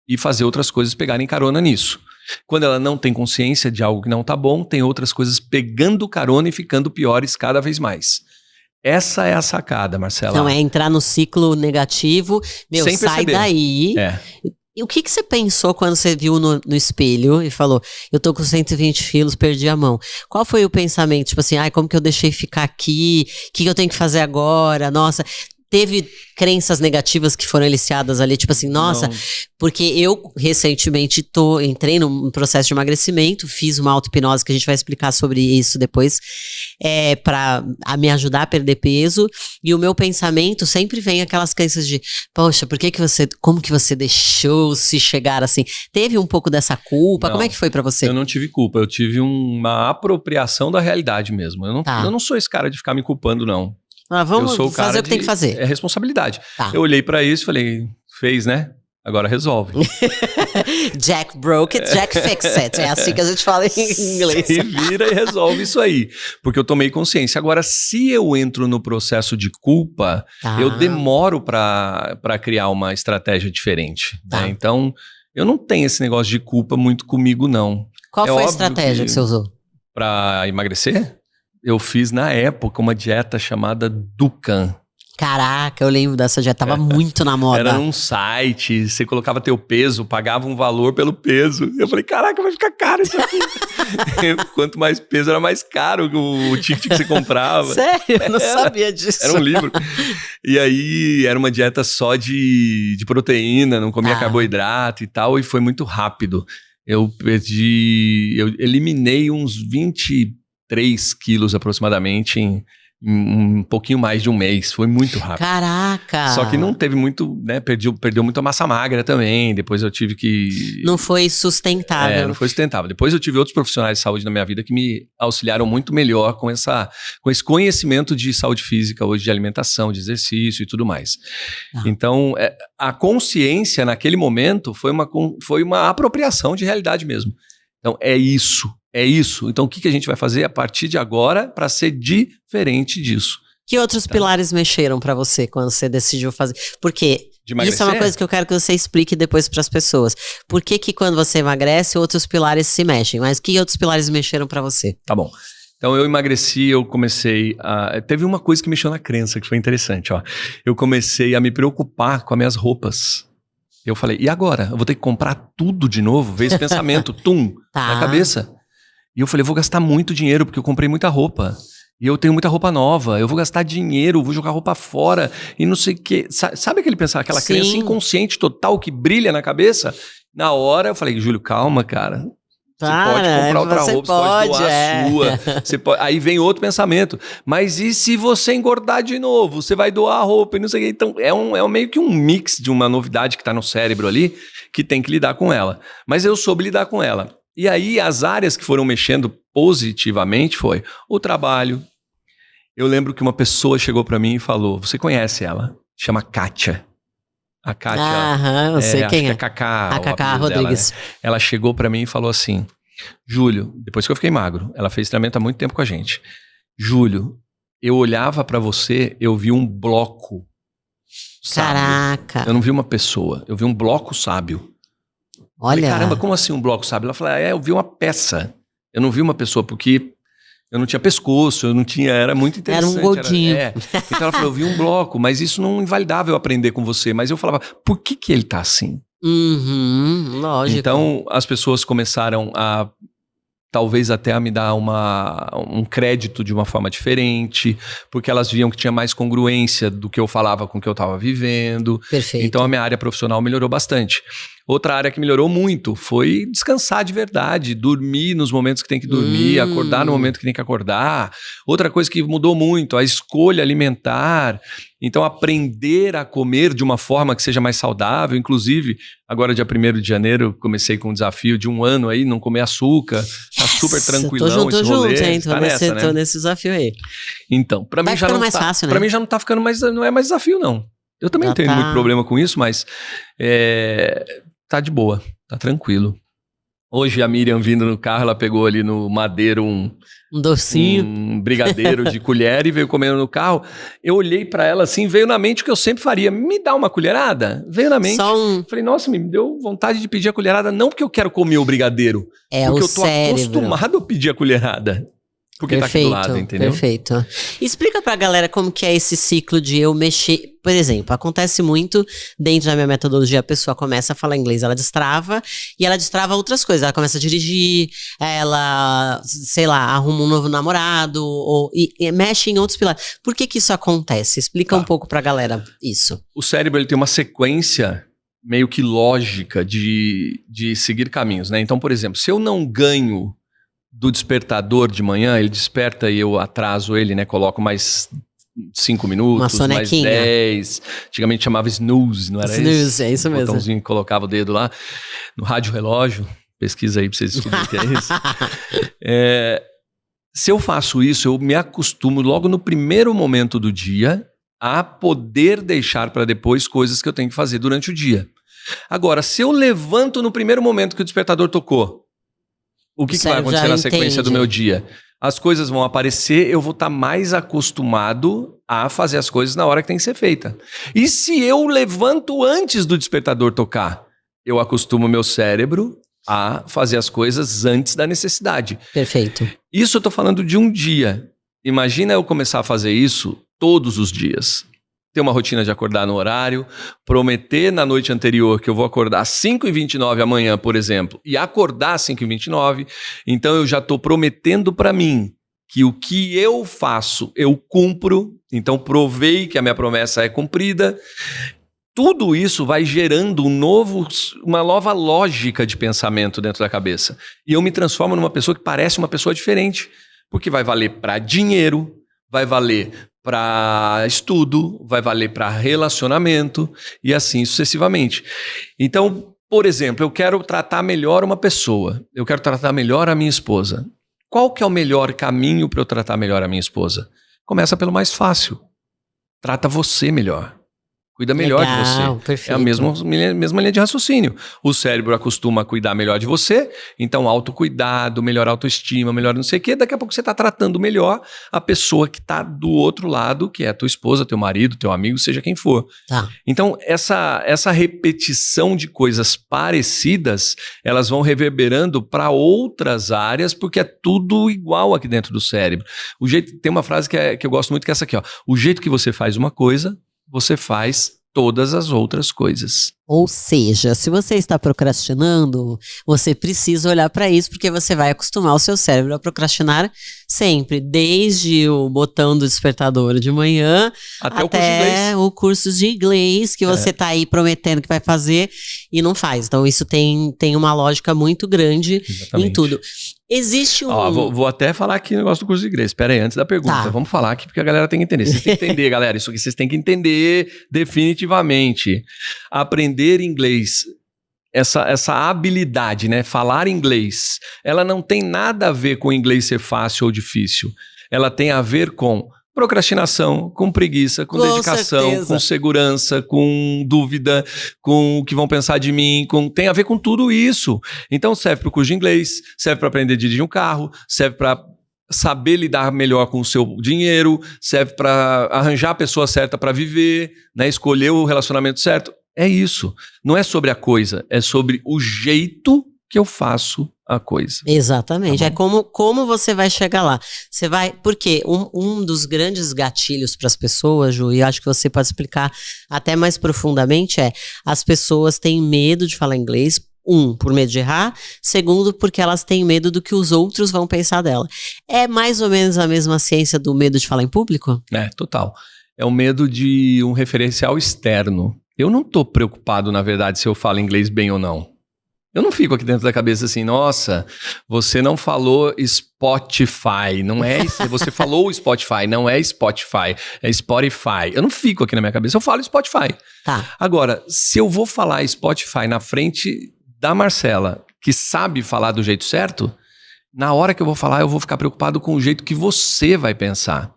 e fazer outras coisas pegarem carona nisso. Quando ela não tem consciência de algo que não está bom, tem outras coisas pegando carona e ficando piores cada vez mais. Essa é a sacada, Marcela. Então é entrar no ciclo negativo, sem sai perceber. Daí... E o que você pensou quando você viu no espelho e falou, eu tô com 120 quilos, perdi a mão? Qual foi o pensamento? Tipo assim, como que eu deixei ficar aqui? O que eu tenho que fazer agora? Nossa, teve crenças negativas que foram eliciadas ali, tipo assim, nossa, não. Porque eu recentemente entrei num processo de emagrecimento, fiz uma auto-hipnose que a gente vai explicar sobre isso depois, pra me ajudar a perder peso, e o meu pensamento sempre vem aquelas crenças de, poxa, como que você deixou se chegar assim? Teve um pouco dessa culpa? Não, como é que foi pra você? Eu não tive culpa, eu tive uma apropriação da realidade mesmo, eu não sou esse cara de ficar me culpando, não. Vamos fazer o que tem que fazer. É responsabilidade. Tá. Eu olhei pra isso e falei, fez, né? Agora resolve. Jack broke it, Jack fix it. É assim que a gente fala em inglês. Se vira e resolve isso aí. Porque eu tomei consciência. Agora, se eu entro no processo de culpa, eu demoro pra criar uma estratégia diferente. Né? Então, eu não tenho esse negócio de culpa muito comigo, não. Qual foi a estratégia que você usou? Pra emagrecer? Eu fiz, na época, uma dieta chamada Dukan. Caraca, eu lembro dessa dieta, tava muito na moda. Era num site, você colocava teu peso, pagava um valor pelo peso. Eu falei, caraca, vai ficar caro isso aqui. Quanto mais peso, era mais caro o ticket que você comprava. Sério? Eu não sabia disso. Era um livro. E aí, era uma dieta só de proteína, não comia carboidrato e tal, e foi muito rápido. Eu eliminei uns 23 quilos aproximadamente em um pouquinho mais de um mês. Foi muito rápido. Caraca! Só que não teve muito, né? Perdeu muito a massa magra também. Depois eu tive que... Não foi sustentável. Não foi sustentável. Depois eu tive outros profissionais de saúde na minha vida que me auxiliaram muito melhor com esse conhecimento de saúde física hoje, de alimentação, de exercício e tudo mais. Então, a consciência naquele momento foi uma apropriação de realidade mesmo. Então, é isso. Então, o que a gente vai fazer a partir de agora para ser diferente disso? Que outros pilares mexeram para você quando você decidiu fazer? Porque isso é uma coisa que eu quero que você explique depois para as pessoas. Por que quando você emagrece, outros pilares se mexem? Mas que outros pilares mexeram para você? Tá bom. Então, eu emagreci, eu comecei a... Teve uma coisa que mexeu na crença, que foi interessante, ó. Eu comecei a me preocupar com as minhas roupas. Eu falei, e agora? Eu vou ter que comprar tudo de novo? Veio esse pensamento, na cabeça. E eu falei, eu vou gastar muito dinheiro, porque eu comprei muita roupa. E eu tenho muita roupa nova. Eu vou gastar dinheiro, vou jogar roupa fora. E não sei o quê. Sabe aquela crença inconsciente total que brilha na cabeça? Na hora eu falei, Júlio, calma, cara. Você pode comprar outra roupa, você pode doar a sua. Você pode... Aí vem outro pensamento. Mas e se você engordar de novo? Você vai doar a roupa e não sei o quê. Então é meio que um mix de uma novidade que está no cérebro ali, que tem que lidar com ela. Mas eu soube lidar com ela. E aí, as áreas que foram mexendo positivamente foi o trabalho. Eu lembro que uma pessoa chegou para mim e falou, você conhece ela? Chama Kátia. A Kátia... eu sei quem é. A Cacá Rodrigues. Dela, né? Ela chegou para mim e falou assim, Júlio, depois que eu fiquei magro, ela fez treinamento há muito tempo com a gente. Júlio, eu olhava para você, eu vi um bloco sábio. Caraca! Eu não vi uma pessoa, eu vi um bloco sábio. Olha. Falei, caramba, como assim um bloco sábio? Ela falou, eu vi uma peça. Eu não vi uma pessoa, porque eu não tinha pescoço, eu não tinha... Era muito interessante. Era um gordinho. Então ela falou, eu vi um bloco, mas isso não invalidava eu aprender com você. Mas eu falava, por que ele tá assim? Lógico. Então as pessoas começaram a... talvez até a me dar um crédito de uma forma diferente, porque elas viam que tinha mais congruência do que eu falava com o que eu estava vivendo. Perfeito. Então a minha área profissional melhorou bastante. Outra área que melhorou muito foi descansar de verdade, dormir nos momentos que tem que dormir, acordar no momento que tem que acordar. Outra coisa que mudou muito, a escolha alimentar. Então aprender a comer de uma forma que seja mais saudável. Inclusive, agora dia 1º de janeiro, comecei com um desafio de 1 ano aí, não comer açúcar. Tá super tranquilão esse rolê. Hein? Tô Né? nesse desafio aí. Então, pra mim já não mais tá, fácil, né? Pra mim já não tá ficando mais, não é mais desafio não. Eu também tenho muito problema com isso, mas tá de boa, tá tranquilo. Hoje a Miriam vindo no carro, ela pegou ali no Madeiro um docinho, um brigadeiro de colher e veio comendo no carro. Eu olhei pra ela assim, veio na mente o que eu sempre faria. Me dá uma colherada? Veio na mente. Falei, nossa, me deu vontade de pedir a colherada, não porque eu quero comer o brigadeiro, porque eu tô acostumado a pedir a colherada. Porque perfeito, tá aqui do lado, entendeu? Perfeito. Explica pra galera como que é esse ciclo de eu mexer. Por exemplo, acontece muito dentro da minha metodologia, a pessoa começa a falar inglês, ela destrava, e ela destrava outras coisas. Ela começa a dirigir, ela, sei lá, arruma um novo namorado, e mexe em outros pilares. Por que isso acontece? Explica um pouco pra galera isso. O cérebro, ele tem uma sequência meio que lógica de seguir caminhos, né? Então, por exemplo, se eu não ganho do despertador de manhã, ele desperta e eu atraso ele, né? Coloco mais 5 minutos, mais 10. Antigamente chamava snooze, não era isso? Snooze, é isso mesmo. Botãozinho, colocava o dedo lá. No rádio relógio, pesquisa aí pra vocês descobrirem o que é isso. Se eu faço isso, eu me acostumo logo no primeiro momento do dia a poder deixar para depois coisas que eu tenho que fazer durante o dia. Agora, se eu levanto no primeiro momento que o despertador tocou, o que vai acontecer na sequência do meu dia? As coisas vão aparecer, eu vou estar mais acostumado a fazer as coisas na hora que tem que ser feita. E se eu levanto antes do despertador tocar, eu acostumo meu cérebro a fazer as coisas antes da necessidade. Perfeito. Isso eu estou falando de um dia. Imagina eu começar a fazer isso todos os dias. ter uma rotina de acordar no horário, prometer na noite anterior que eu vou acordar às 5h29 amanhã, por exemplo, e acordar às 5h29, então eu já estou prometendo para mim que o que eu faço, eu cumpro, então provei que a minha promessa é cumprida. Tudo isso vai gerando uma nova lógica de pensamento dentro da cabeça. E eu me transformo numa pessoa que parece uma pessoa diferente, porque vai valer para dinheiro, vai valer para estudo, vai valer para relacionamento e assim sucessivamente. Então, por exemplo, eu quero tratar melhor uma pessoa, eu quero tratar melhor a minha esposa. Qual que é o melhor caminho para eu tratar melhor a minha esposa? Começa pelo mais fácil. Trata você melhor. Cuida melhor Legal, de você. perfeito. É a mesma linha de raciocínio. O cérebro acostuma a cuidar melhor de você, então autocuidado, melhor autoestima, melhor não sei o quê. Daqui a pouco você está tratando melhor a pessoa que está do outro lado, que é a tua esposa, teu marido, teu amigo, seja quem for. Tá. Então, essa repetição de coisas parecidas, elas vão reverberando para outras áreas, porque é tudo igual aqui dentro do cérebro. Tem uma frase que eu gosto muito, que é essa aqui, ó. O jeito que você faz uma coisa, você faz todas as outras coisas. Ou seja, se você está procrastinando, você precisa olhar para isso, porque você vai acostumar o seu cérebro a procrastinar sempre, desde o botão do despertador de manhã até o curso de inglês que você está aí prometendo que vai fazer e não faz. Então isso tem uma lógica muito grande. Exatamente. Em tudo. Existe um... Vou até falar aqui o negócio do curso de inglês. Espera aí, antes da pergunta. Tá. Vamos falar aqui porque a galera tem que entender. Vocês têm que entender, galera. Isso aqui vocês têm que entender definitivamente. Aprender inglês, essa habilidade, né? Falar inglês, ela não tem nada a ver com inglês ser fácil ou difícil. Ela tem a ver com procrastinação, com preguiça, com dedicação, certeza. Com segurança, com dúvida, com o que vão pensar de mim, tem a ver com tudo isso. Então serve para o curso de inglês, serve para aprender a dirigir um carro, serve para saber lidar melhor com o seu dinheiro, serve para arranjar a pessoa certa para viver, né? Escolher o relacionamento certo. É isso. Não é sobre a coisa, é sobre o jeito que eu faço a coisa. Exatamente. Tá, é como você vai chegar lá. Você vai... Porque um dos grandes gatilhos para as pessoas, Ju, e acho que você pode explicar até mais profundamente, as pessoas têm medo de falar inglês. Por medo de errar. Segundo, porque elas têm medo do que os outros vão pensar dela. É mais ou menos a mesma ciência do medo de falar em público? É, total. É o medo de um referencial externo. Eu não tô preocupado, na verdade, se eu falo inglês bem ou não. Eu não fico aqui dentro da cabeça assim, nossa, você não falou Spotify, não é isso. Você falou Spotify, não é Spotify, é Spotify. Eu não fico aqui na minha cabeça, eu falo Spotify. Tá. Agora, se eu vou falar Spotify na frente da Marcela, que sabe falar do jeito certo, na hora que eu vou falar, eu vou ficar preocupado com o jeito que você vai pensar.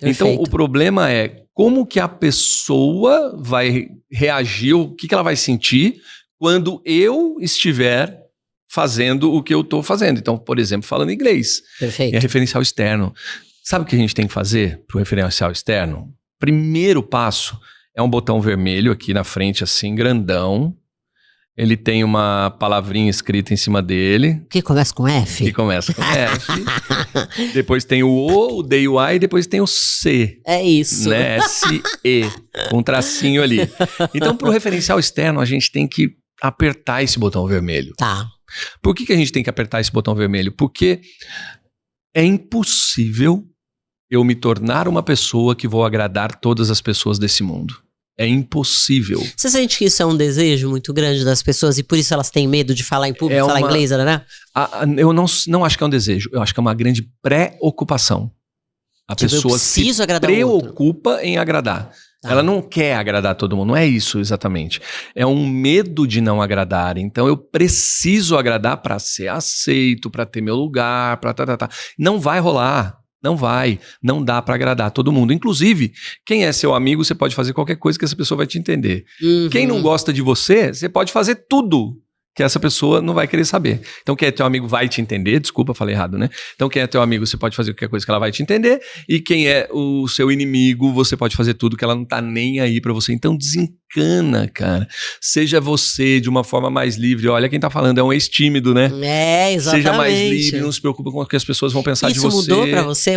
Perfeito. Então, o problema é como que a pessoa vai reagir, o que ela vai sentir quando eu estiver fazendo o que eu estou fazendo. Então, por exemplo, falando inglês. Perfeito. É referencial externo. Sabe o que a gente tem que fazer para o referencial externo? Primeiro passo é um botão vermelho aqui na frente, assim, grandão. Ele tem uma palavrinha escrita em cima dele. Que começa com F? Que começa com F. Depois tem o O, o D e o A, e depois tem o C. É isso. Né? S-E, com um tracinho ali. Então, para o referencial externo, a gente tem que apertar esse botão vermelho. Tá. Por que a gente tem que apertar esse botão vermelho? Porque é impossível eu me tornar uma pessoa que vou agradar todas as pessoas desse mundo. É impossível. Você sente que isso é um desejo muito grande das pessoas e por isso elas têm medo de falar em público, falar inglês, né? Eu não acho que é um desejo. Eu acho que é uma grande preocupação. A pessoa se preocupa em agradar. Tá. Ela não quer agradar todo mundo. Não é isso exatamente. É um medo de não agradar. Então eu preciso agradar para ser aceito, para ter meu lugar, para Não vai rolar. Não dá para agradar todo mundo. Inclusive, quem é seu amigo, você pode fazer qualquer coisa que essa pessoa vai te entender. Uhum. Quem não gosta de você, você pode fazer tudo que essa pessoa não vai querer saber. Então, quem é teu amigo vai te entender. Desculpa, falei errado, né? Então, quem é teu amigo, você pode fazer qualquer coisa que ela vai te entender. E quem é o seu inimigo, você pode fazer tudo que ela não tá nem aí pra você. Então, desencana, cara. Seja você de uma forma mais livre. Olha quem tá falando, é um ex-tímido, né? É, exatamente. Seja mais livre, não se preocupa com o que as pessoas vão pensar de você. Isso mudou pra você?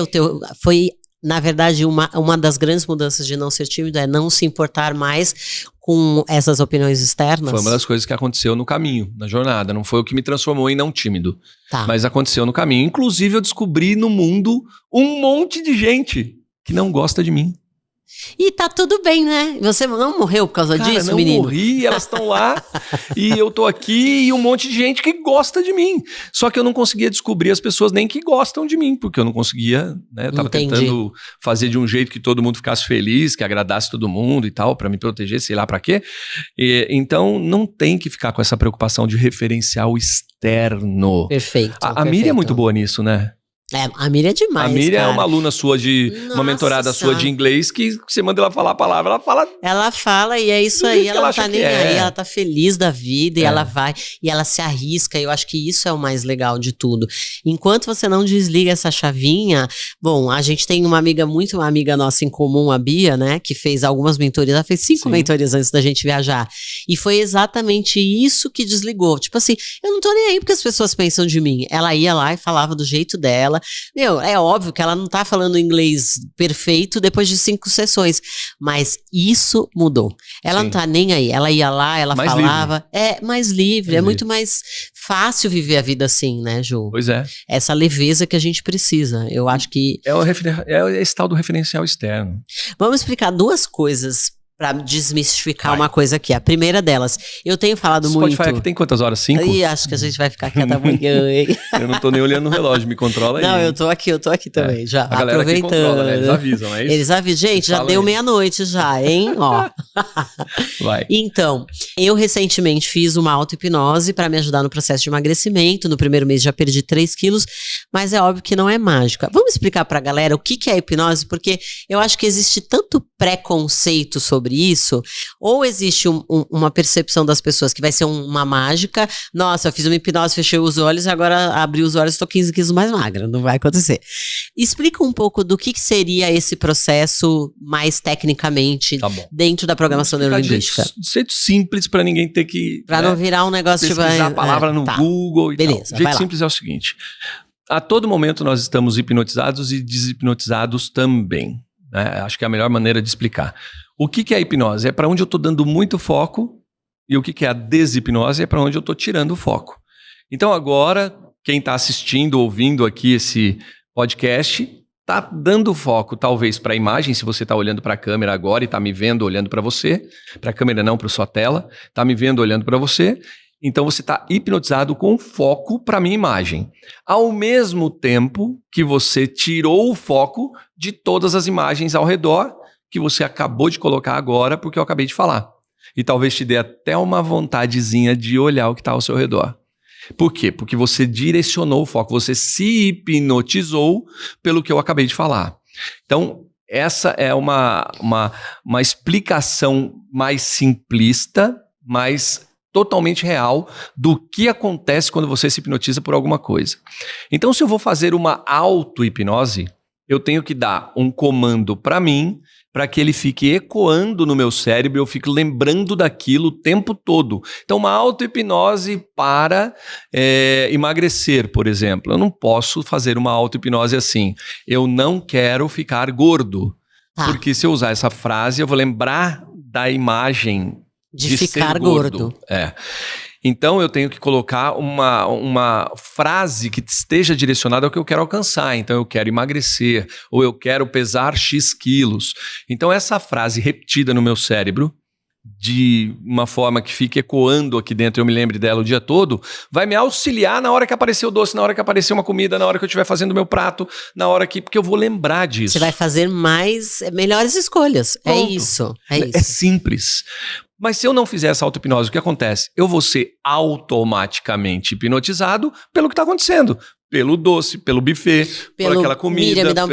Foi Na verdade, uma das grandes mudanças de não ser tímido é não se importar mais com essas opiniões externas. Foi uma das coisas que aconteceu no caminho, na jornada. Não foi o que me transformou em não tímido. Tá. Mas aconteceu no caminho. Inclusive, eu descobri no mundo um monte de gente que não gosta de mim. E tá tudo bem, né? Você não morreu por causa disso, não menino? Morri, elas estão lá e eu tô aqui e um monte de gente que gosta de mim. Só que eu não conseguia descobrir as pessoas nem que gostam de mim, porque eu não conseguia, né? Eu tava tentando fazer de um jeito que todo mundo ficasse feliz, que agradasse todo mundo e tal, pra me proteger, sei lá pra quê. Então, não tem que ficar com essa preocupação de referencial externo. Perfeito. A Miriam é muito boa nisso, né? A Miriam é demais, A Miriam cara. É uma aluna sua uma mentorada sua de inglês que você manda ela falar a palavra, ela fala... Ela fala e é isso aí, ela não tá nem aí, ela tá feliz da vida e ela vai, e ela se arrisca, e eu acho que isso é o mais legal de tudo. Enquanto você não desliga essa chavinha, bom, a gente tem uma amiga nossa em comum, a Bia, né, que fez algumas mentorias, ela fez 5 mentorias antes da gente viajar, e foi exatamente isso que desligou, tipo assim, eu não tô nem aí porque as pessoas pensam de mim, ela ia lá e falava do jeito dela. Meu, é óbvio que ela não tá falando inglês perfeito depois de 5 sessões, mas isso mudou. Ela não tá nem aí, ela ia lá, ela mais falava, livre. É mais livre, é muito mais fácil viver a vida assim, né, Ju? Pois é. Essa leveza que a gente precisa, eu acho que... É esse tal do referencial externo. Vamos explicar 2 coisas pra desmistificar uma coisa aqui. A primeira delas, eu tenho falado muito... Spotify aqui tem quantas horas? 5? Ih, acho que a gente vai ficar aqui até amanhã, hein? Eu não tô nem olhando no relógio, me controla aí. Não, eu tô aqui também, já. A galera aproveitando. Aqui controla, né? Eles avisam, é isso? Eles avisam. Gente, já deu meia-noite já, hein? Ó. Vai. Então, eu recentemente fiz uma auto-hipnose pra me ajudar no processo de emagrecimento. No primeiro mês já perdi 3 quilos, mas é óbvio que não é mágica. Vamos explicar pra galera o que é hipnose? Porque eu acho que existe tanto preconceito sobre isso, ou existe uma percepção das pessoas que vai ser uma mágica, nossa, eu fiz uma hipnose, fechei os olhos e agora abri os olhos e tô 15 quilos mais magra, não vai acontecer. Explica um pouco do que seria esse processo mais tecnicamente dentro da programação neurolinguística. De jeito simples pra ninguém ter que... Pra não virar um negócio tipo... pesquisar a palavra no Google e beleza, tal. O jeito simples é o seguinte, a todo momento nós estamos hipnotizados e deshipnotizados também. Né? Acho que é a melhor maneira de explicar. O que é a hipnose? É para onde eu estou dando muito foco, e o que é a deshipnose? É para onde eu estou tirando o foco. Então agora, quem está assistindo, ouvindo aqui esse podcast, está dando foco talvez para a imagem, se você está olhando para a câmera agora e está me vendo olhando para você, para a câmera não, para a sua tela, está me vendo olhando para você, então você está hipnotizado com foco para a minha imagem. Ao mesmo tempo que você tirou o foco de todas as imagens ao redor, que você acabou de colocar agora, porque eu acabei de falar. E talvez te dê até uma vontadezinha de olhar o que está ao seu redor. Por quê? Porque você direcionou o foco, você se hipnotizou pelo que eu acabei de falar. Então, essa é uma explicação mais simplista, mais totalmente real do que acontece quando você se hipnotiza por alguma coisa. Então, se eu vou fazer uma auto-hipnose, eu tenho que dar um comando para mim, para que ele fique ecoando no meu cérebro, eu fique lembrando daquilo o tempo todo. Então, uma auto-hipnose para emagrecer, por exemplo. Eu não posso fazer uma auto-hipnose assim. Eu não quero ficar gordo. Porque se eu usar essa frase, eu vou lembrar da imagem de ficar gordo. Então, eu tenho que colocar uma frase que esteja direcionada ao que eu quero alcançar. Então, eu quero emagrecer, ou eu quero pesar X quilos. Então, essa frase repetida no meu cérebro, de uma forma que fique ecoando aqui dentro, eu me lembre dela o dia todo, vai me auxiliar na hora que aparecer o doce, na hora que aparecer uma comida, na hora que eu estiver fazendo o meu prato, na hora que... Porque eu vou lembrar disso. Você vai fazer melhores escolhas. Pronto. É isso. É simples. Mas se eu não fizer essa auto-hipnose, o que acontece? Eu vou ser automaticamente hipnotizado pelo que está acontecendo. Pelo doce, pelo buffet, por aquela comida. Miriam, me dá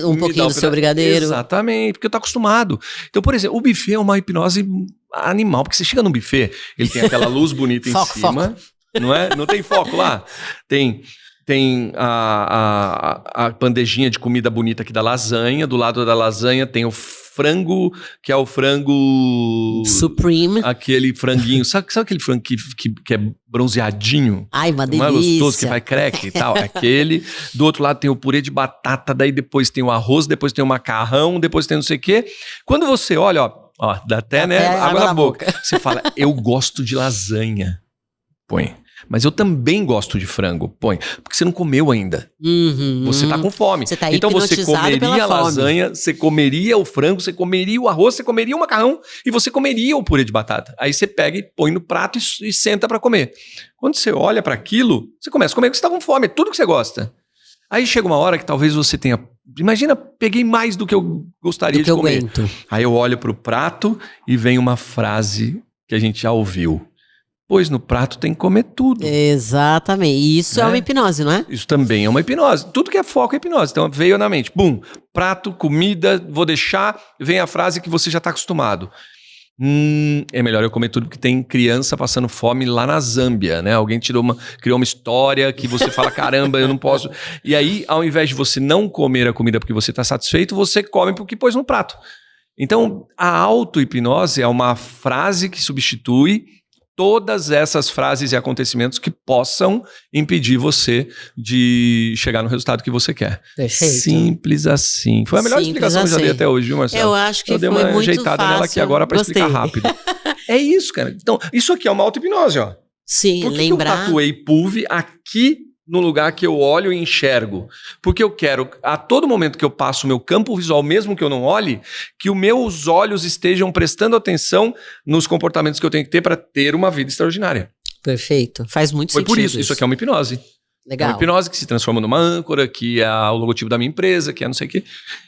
um pouquinho do seu brigadeiro. Exatamente, porque eu estou acostumado. Então, por exemplo, o buffet é uma hipnose animal, porque você chega no buffet, ele tem aquela luz bonita em cima, não é? Não tem foco lá? Tem a bandejinha de comida bonita aqui da lasanha, do lado da lasanha tem frango, que é o frango... Supreme. Aquele franguinho. Sabe aquele frango que é bronzeadinho? Ai, uma delícia. Não é gostoso, que vai crack e tal? Aquele. Do outro lado tem o purê de batata, daí depois tem o arroz, depois tem o macarrão, depois tem não sei o quê. Quando você olha, ó, dá até, né, água na boca. Você fala, eu gosto de lasanha. Põe. Mas eu também gosto de frango. Põe. Porque você não comeu ainda. Você tá com fome. Você tá então você comeria a lasanha, você comeria o frango, você comeria o arroz, você comeria o macarrão e você comeria o purê de batata. Aí você pega e põe no prato e senta pra comer. Quando você olha pra aquilo, você começa a comer porque você tá com fome. É tudo que você gosta. Aí chega uma hora que talvez você tenha... Imagina, peguei mais do que eu gostaria de comer. Aguento. Aí eu olho pro prato e vem uma frase que a gente já ouviu. Pois no prato tem que comer tudo. Exatamente. E isso é uma hipnose, não é? Isso também é uma hipnose. Tudo que é foco é hipnose. Então veio na mente. Bum, prato, comida, vou deixar. Vem a frase que você já está acostumado. É melhor eu comer tudo porque tem criança passando fome lá na Zâmbia, né? Alguém criou uma história que você fala, caramba, eu não posso. E aí, ao invés de você não comer a comida porque você está satisfeito, você come porque pôs no prato. Então, a auto-hipnose é uma frase que substitui todas essas frases e acontecimentos que possam impedir você de chegar no resultado que você quer. Perfeito. Simples assim. Foi a melhor explicação que eu já dei até hoje, viu, Marcelo? Eu acho que eu dei foi uma muito ajeitada fácil. nela aqui agora para explicar rápido. É isso, cara. Então, isso aqui é uma auto-hipnose, ó. Sim, Por que lembrar... eu tatuei PUV aqui no lugar que eu olho e enxergo? Porque eu quero, a todo momento que eu passo o meu campo visual, mesmo que eu não olhe, que os meus olhos estejam prestando atenção nos comportamentos que eu tenho que ter para ter uma vida extraordinária. Perfeito. Faz muito sentido. Foi por isso aqui é uma hipnose. Legal. É uma hipnose que se transforma numa âncora, que é o logotipo da minha empresa, que é não sei o quê.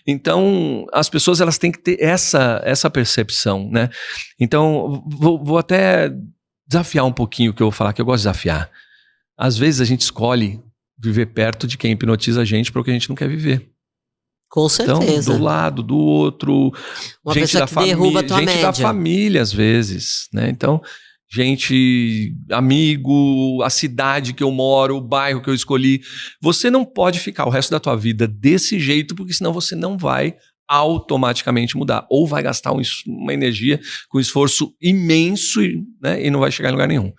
Então, as pessoas elas têm que ter essa percepção, né? Então, vou até desafiar um pouquinho o que eu vou falar, que eu gosto de desafiar. Às vezes a gente escolhe viver perto de quem hipnotiza a gente para o que a gente não quer viver. Com certeza. Então, do lado, do outro, uma gente da família, derruba a tua gente média. da família às vezes, né? Então, gente, amigo, a cidade que eu moro, o bairro que eu escolhi. Você não pode ficar o resto da tua vida desse jeito, porque senão você não vai automaticamente mudar. Ou vai gastar uma energia com esforço imenso, né? E não vai chegar em lugar nenhum.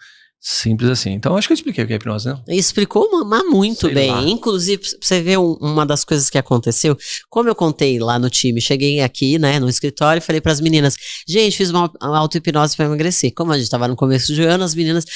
Simples assim. Então, acho que eu expliquei o que é hipnose, né? Explicou muito Sei bem. lá. Inclusive, pra você ver uma das coisas que aconteceu, como eu contei lá no time, cheguei aqui, né, no escritório e falei pras meninas, gente, fiz uma auto-hipnose pra emagrecer. Como a gente tava no começo de ano, as meninas,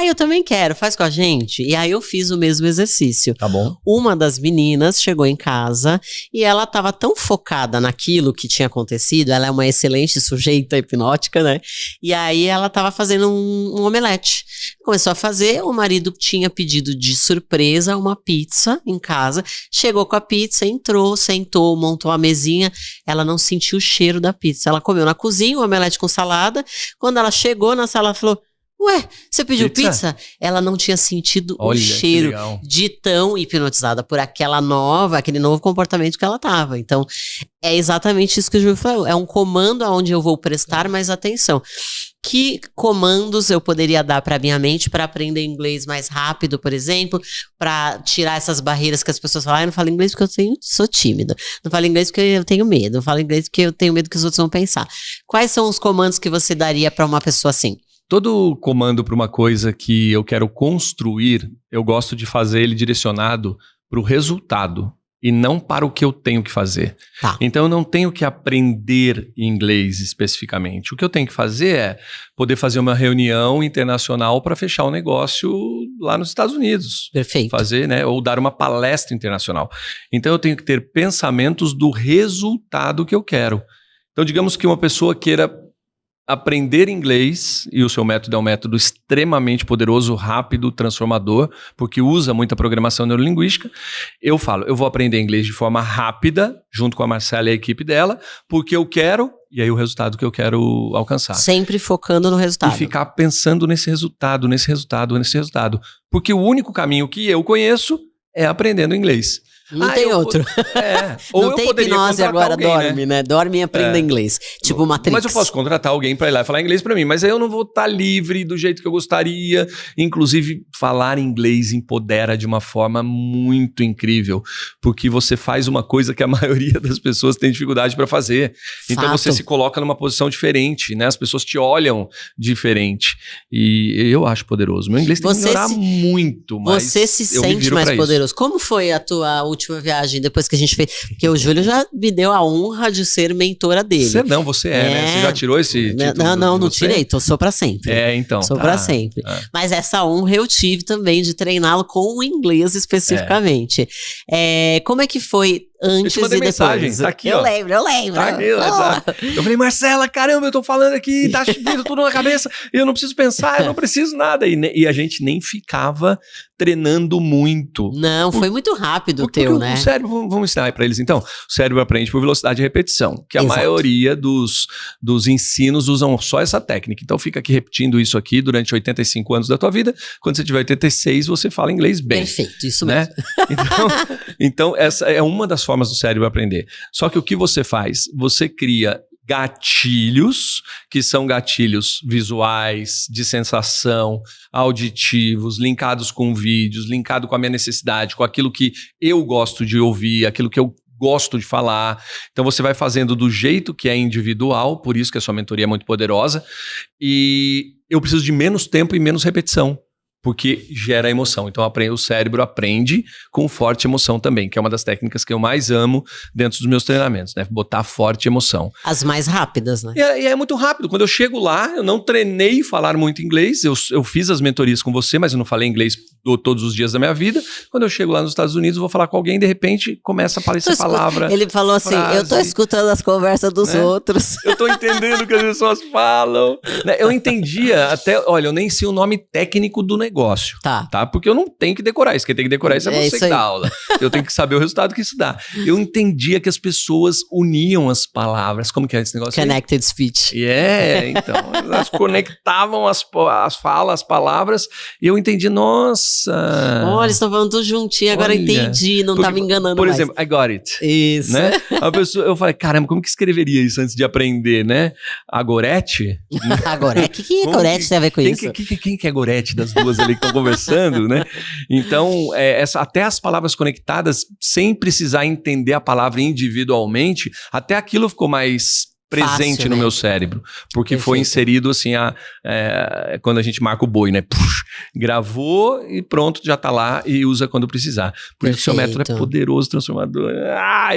eu também quero, faz com a gente. E aí eu fiz o mesmo exercício. Tá bom. Uma das meninas chegou em casa e ela tava tão focada naquilo que tinha acontecido, ela é uma excelente sujeita hipnótica, né? E aí ela tava fazendo um omelete. Começou a fazer, o marido tinha pedido de surpresa uma pizza em casa, chegou com a pizza, entrou, sentou, montou a mesinha, ela não sentiu o cheiro da pizza, ela comeu na cozinha, o omelete com salada, quando ela chegou na sala, ela falou, ué, você pediu pizza? Ela não tinha sentido o cheiro de tão hipnotizada por aquele novo comportamento que ela tava. Então, é exatamente isso que o Júlio falou, é um comando onde eu vou prestar mais atenção. Que comandos eu poderia dar para minha mente para aprender inglês mais rápido, por exemplo, para tirar essas barreiras que as pessoas falam, eu não falo inglês porque sou tímida, não falo inglês porque eu tenho medo, não falo inglês porque eu tenho medo que os outros vão pensar. Quais são os comandos que você daria para uma pessoa assim? Todo comando para uma coisa que eu quero construir, eu gosto de fazer ele direcionado para o resultado e não para o que eu tenho que fazer. Tá. Então eu não tenho que aprender inglês especificamente. O que eu tenho que fazer é poder fazer uma reunião internacional para fechar um negócio lá nos Estados Unidos. Perfeito. Fazer, né? Ou dar uma palestra internacional. Então eu tenho que ter pensamentos do resultado que eu quero. Então digamos que uma pessoa queira aprender inglês, e o seu método é um método extremamente poderoso, rápido, transformador, porque usa muita programação neurolinguística. Eu falo, eu vou aprender inglês de forma rápida, junto com a Marcela e a equipe dela, porque eu quero, e aí o resultado que eu quero alcançar. Sempre focando no resultado. E ficar pensando nesse resultado. Porque o único caminho que eu conheço é aprendendo inglês. Não tem outro. Ou não eu tem poderia hipnose contratar agora, alguém, dorme, né? Dorme e aprenda inglês. Tipo Matrix. Mas eu posso contratar alguém para ir lá e falar inglês para mim, mas aí eu não vou estar livre do jeito que eu gostaria. Inclusive, falar inglês empodera de uma forma muito incrível, porque você faz uma coisa que a maioria das pessoas tem dificuldade para fazer. Então você se coloca numa posição diferente, né? As pessoas te olham diferente. E eu acho poderoso. Meu inglês tem que melhorar muito, mas você se sente mais poderoso. Como foi a tua última viagem depois que a gente fez? Porque o Júlio já me deu a honra de ser mentora dele. Você é, né? Você já tirou esse título? Não tirei. Sou pra sempre. Então. Sou pra sempre. Mas essa honra eu tive também de treiná-lo com o inglês especificamente. Como é que foi antes e depois? Mensagem, tá aqui, eu lembro. Tá aqui, eu falei, Marcela, caramba, eu tô falando aqui, tá vindo tudo na cabeça, eu não preciso pensar, eu não preciso nada. E a gente nem ficava treinando muito. Não, foi muito rápido o teu, né? O cérebro, vamos ensinar aí pra eles então. O cérebro aprende por velocidade de repetição, que a maioria dos ensinos usam só essa técnica. Então fica aqui repetindo isso aqui durante 85 anos da tua vida. Quando você tiver 86, você fala inglês bem. Perfeito, isso mesmo. Então essa é uma das formas do cérebro aprender. Só que o que você faz? Você cria gatilhos, que são gatilhos visuais, de sensação, auditivos, linkados com vídeos, linkado com a minha necessidade, com aquilo que eu gosto de ouvir, aquilo que eu gosto de falar. Então você vai fazendo do jeito que é individual, por isso que a sua mentoria é muito poderosa, e eu preciso de menos tempo e menos repetição, porque gera emoção. Então o cérebro aprende com forte emoção também, que é uma das técnicas que eu mais amo dentro dos meus treinamentos, né? Botar forte emoção. As mais rápidas, né? E é muito rápido. Quando eu chego lá, eu não treinei falar muito inglês, eu fiz as mentorias com você, mas eu não falei inglês todos os dias da minha vida. Quando eu chego lá nos Estados Unidos, eu vou falar com alguém e de repente começa a aparecer palavra. Ele falou assim, frase, eu tô escutando as conversas dos outros. Eu tô entendendo o que as pessoas falam. Eu entendia até, olha, eu nem sei o nome técnico do negócio. Tá? Porque eu não tenho que decorar isso. Quem tem que decorar isso é você que dá aula. Eu tenho que saber o resultado que isso dá. Eu entendia que as pessoas uniam as palavras. Como que é esse negócio? Connected speech. Então. Elas conectavam as falas, as palavras, e eu entendi, nossa. Olha, eles estão falando tudo juntinho, agora eu entendi, não tá me enganando por mais. Exemplo, I got it. Isso. Né? A pessoa, eu falei, caramba, como que escreveria isso antes de aprender, né? Agorete? Agorete? O que é Agorete tem a ver com isso? Quem que é Agorete das duas ali que estão conversando, né? Então, até as palavras conectadas, sem precisar entender a palavra individualmente, até aquilo ficou mais presente fácil, no meu cérebro, porque foi inserido assim, quando a gente marca o boi, né? Gravou e pronto, já tá lá e usa quando precisar. Por isso que o seu método é poderoso, transformador.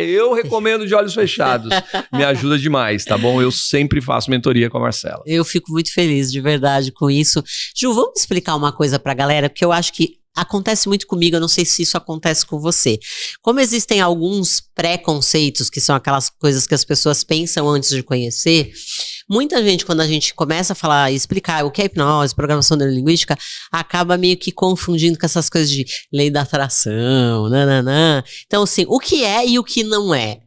Eu recomendo de olhos fechados. Me ajuda demais, tá bom? Eu sempre faço mentoria com a Marcela. Eu fico muito feliz, de verdade, com isso. Ju, vamos explicar uma coisa pra galera, porque eu acho que acontece muito comigo, eu não sei se isso acontece com você. Como existem alguns preconceitos, que são aquelas coisas que as pessoas pensam antes de conhecer, muita gente, quando a gente começa a falar e explicar o que é hipnose, programação neurolinguística, acaba meio que confundindo com essas coisas de lei da atração, nananã. Então, assim, o que é e o que não é?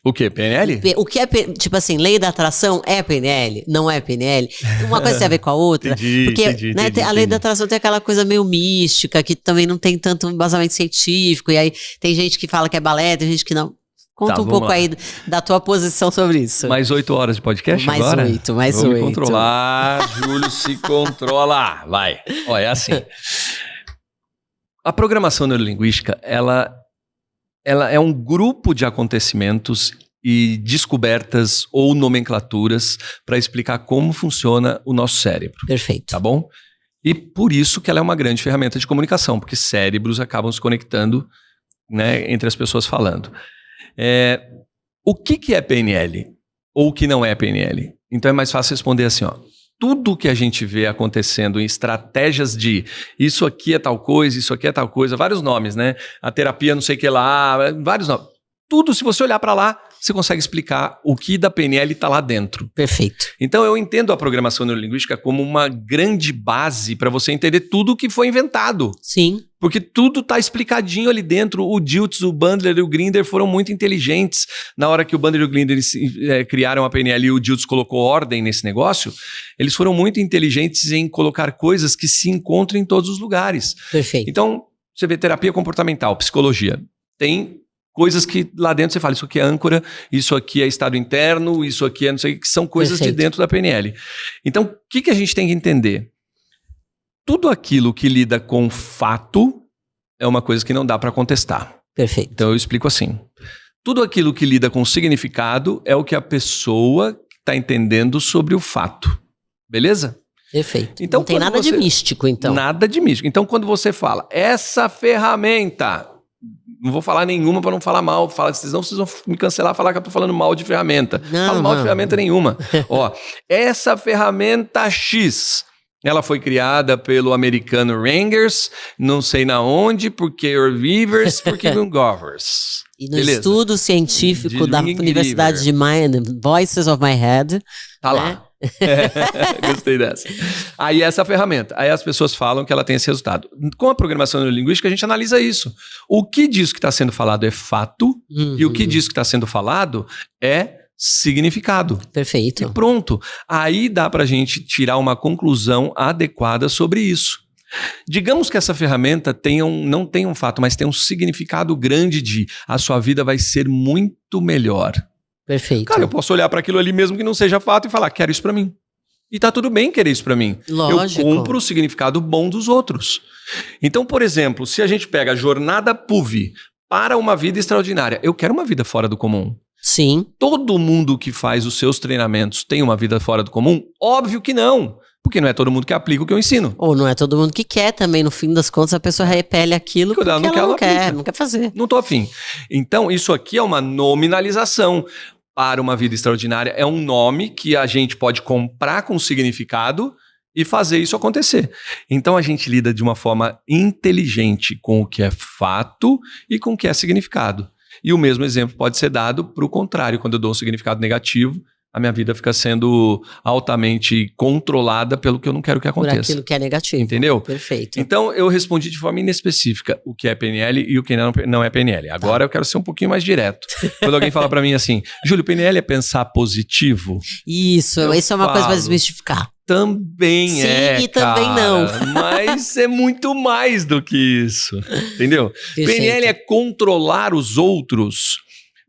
O que? PNL? O que é, tipo assim, lei da atração é PNL? Não é PNL? Uma coisa tem a ver com a outra? Porque a lei da atração tem aquela coisa meio mística, que também não tem tanto embasamento científico, e aí tem gente que fala que é balé, tem gente que não. Conta um pouco lá aí da tua posição sobre isso. Mais 8 horas de podcast mais agora? Mais 8. Vamos me controlar, Júlio se controla. Vai. Olha, é assim. A programação neurolinguística, ela é um grupo de acontecimentos e descobertas ou nomenclaturas para explicar como funciona o nosso cérebro. Perfeito. Tá bom? E por isso que ela é uma grande ferramenta de comunicação, porque cérebros acabam se conectando, né, entre as pessoas falando. O que é PNL? Ou o que não é PNL? Então é mais fácil responder assim, ó. Tudo que a gente vê acontecendo em estratégias de isso aqui é tal coisa, isso aqui é tal coisa, vários nomes, né? A terapia não sei o que lá, vários nomes. Tudo, se você olhar para lá, você consegue explicar o que da PNL está lá dentro. Perfeito. Então eu entendo a programação neurolinguística como uma grande base para você entender tudo o que foi inventado. Sim. Porque tudo está explicadinho ali dentro. O Dilts, o Bandler e o Grinder foram muito inteligentes. Na hora que o Bandler e o Grinder criaram a PNL e o Dilts colocou ordem nesse negócio, eles foram muito inteligentes em colocar coisas que se encontram em todos os lugares. Perfeito. Então, você vê terapia comportamental, psicologia. tem coisas que lá dentro você fala, isso aqui é âncora, isso aqui é estado interno, isso aqui é não sei o que são coisas de dentro da PNL. Então, o que a gente tem que entender? Tudo aquilo que lida com fato é uma coisa que não dá para contestar. Perfeito. Então eu explico assim. Tudo aquilo que lida com significado é o que a pessoa está entendendo sobre o fato. Beleza? Perfeito. Então, não tem nada de místico, então. Nada de místico. Então, quando você fala, essa ferramenta... Não vou falar nenhuma para não falar mal. Senão vocês vão me cancelar, falar que eu tô falando mal de ferramenta. Não falo mal de ferramenta nenhuma. Ó, essa ferramenta X, ela foi criada pelo americano Rangers, não sei na onde, porque Weavers, porque Govers. E no estudo científico da Universidade de Voices of My Head. Tá lá. Gostei dessa. Aí essa ferramenta. Aí as pessoas falam que ela tem esse resultado. Com a programação neurolinguística, a gente analisa isso. O que diz que está sendo falado é fato, e o que diz que está sendo falado é significado. Perfeito. E pronto. Aí dá pra gente tirar uma conclusão adequada sobre isso. Digamos que essa ferramenta não tenha um fato, mas tenha um significado grande de a sua vida vai ser muito melhor. Perfeito. Cara, eu posso olhar para aquilo ali mesmo que não seja fato e falar, quero isso para mim. E tá tudo bem querer isso para mim. Lógico. Eu compro o significado bom dos outros. Então, por exemplo, se a gente pega a jornada PUV para uma vida extraordinária, eu quero uma vida fora do comum. Sim. Todo mundo que faz os seus treinamentos tem uma vida fora do comum? Óbvio que não. Porque não é todo mundo que aplica o que eu ensino. Ou não é todo mundo que quer também. No fim das contas, a pessoa repele aquilo porque ela não quer fazer. Não tô afim. Então, isso aqui é uma nominalização. Para uma vida extraordinária é um nome que a gente pode comprar com significado e fazer isso acontecer. Então, a gente lida de uma forma inteligente com o que é fato e com o que é significado. E o mesmo exemplo pode ser dado para o contrário. Quando eu dou um significado negativo, a minha vida fica sendo altamente controlada pelo que eu não quero que aconteça. Por aquilo que é negativo. Entendeu? Perfeito. Então, eu respondi de forma inespecífica o que é PNL e o que não é PNL. Agora eu quero ser um pouquinho mais direto. Quando alguém fala pra mim assim, Júlio, PNL é pensar positivo? Isso é uma coisa pra desmistificar. Também sim, é, e também cara, não. Mas é muito mais do que isso, entendeu? Perfeito. PNL é controlar os outros.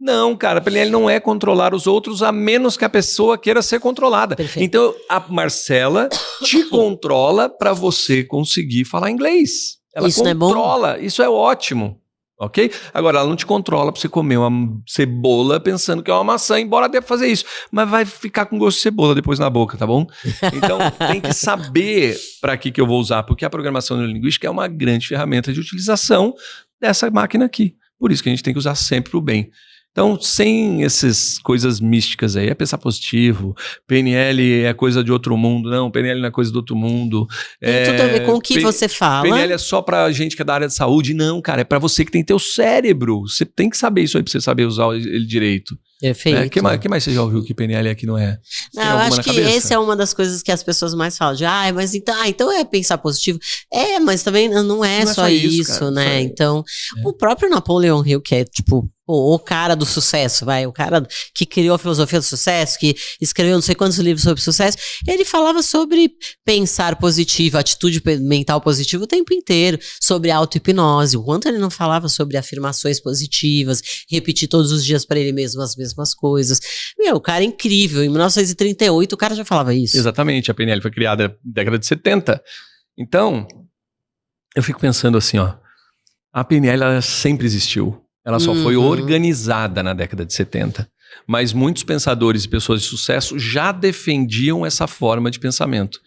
Não, cara, PNL não é controlar os outros a menos que a pessoa queira ser controlada. Perfeito. Então, a Marcela te controla para você conseguir falar inglês. Ela isso controla, não é bom? Isso é ótimo. Ok? Agora, ela não te controla pra você comer uma cebola pensando que é uma maçã, embora deva fazer isso. Mas vai ficar com gosto de cebola depois na boca, tá bom? Então, tem que saber para que eu vou usar, porque a programação neurolinguística é uma grande ferramenta de utilização dessa máquina aqui. Por isso que a gente tem que usar sempre pro bem. Então, sem essas coisas místicas aí, é pensar positivo, PNL é coisa de outro mundo, não, PNL não é coisa do outro mundo. Tem tudo a ver com o que você fala. PNL é só pra gente que é da área de saúde, não, cara, é pra você que tem teu cérebro, você tem que saber isso aí pra você saber usar ele direito. Perfeito. Que mais você já ouviu que PNL aqui não é? Não, eu acho que essa é uma das coisas que as pessoas mais falam, de, mas então é pensar positivo. Mas também não é só isso, cara, né? Então, o próprio Napoleon Hill, que é tipo o cara do sucesso, o cara que criou a filosofia do sucesso, que escreveu não sei quantos livros sobre sucesso, ele falava sobre pensar positivo, atitude mental positiva o tempo inteiro, sobre auto-hipnose, o quanto ele não falava sobre afirmações positivas, repetir todos os dias para ele mesmo as mesmas coisas. O cara é incrível, em 1938 o cara já falava isso. Exatamente, a PNL foi criada na década de 70. Então, eu fico pensando assim, a PNL ela sempre existiu. Ela só foi organizada na década de 70. Mas muitos pensadores e pessoas de sucesso já defendiam essa forma de pensamento.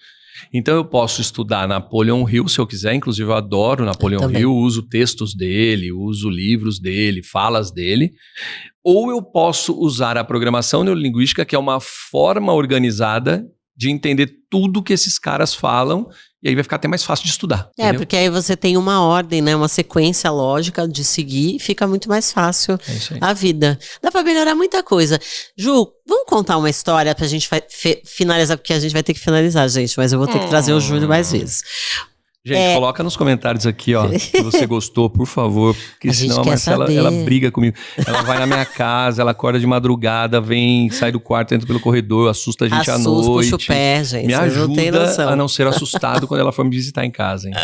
Então eu posso estudar Napoleon Hill se eu quiser, inclusive eu adoro Napoleon Hill, uso textos dele, uso livros dele, falas dele. Ou eu posso usar a programação neurolinguística, que é uma forma organizada de entender tudo que esses caras falam, e aí vai ficar até mais fácil de estudar. Entendeu? Porque aí você tem uma ordem, né? Uma sequência lógica de seguir e fica muito mais fácil a vida. Dá pra melhorar muita coisa. Ju, vamos contar uma história pra gente finalizar, porque a gente vai ter que finalizar, gente, mas eu vou ter que trazer o Júlio mais vezes. Gente, coloca nos comentários aqui, se você gostou, por favor, porque senão a Marcela, ela briga comigo. Ela vai na minha casa, ela acorda de madrugada, vem, sai do quarto, entra pelo corredor, assusta a gente à noite. Puxa o pé, gente. Me ajuda a não ser assustado quando ela for me visitar em casa, hein?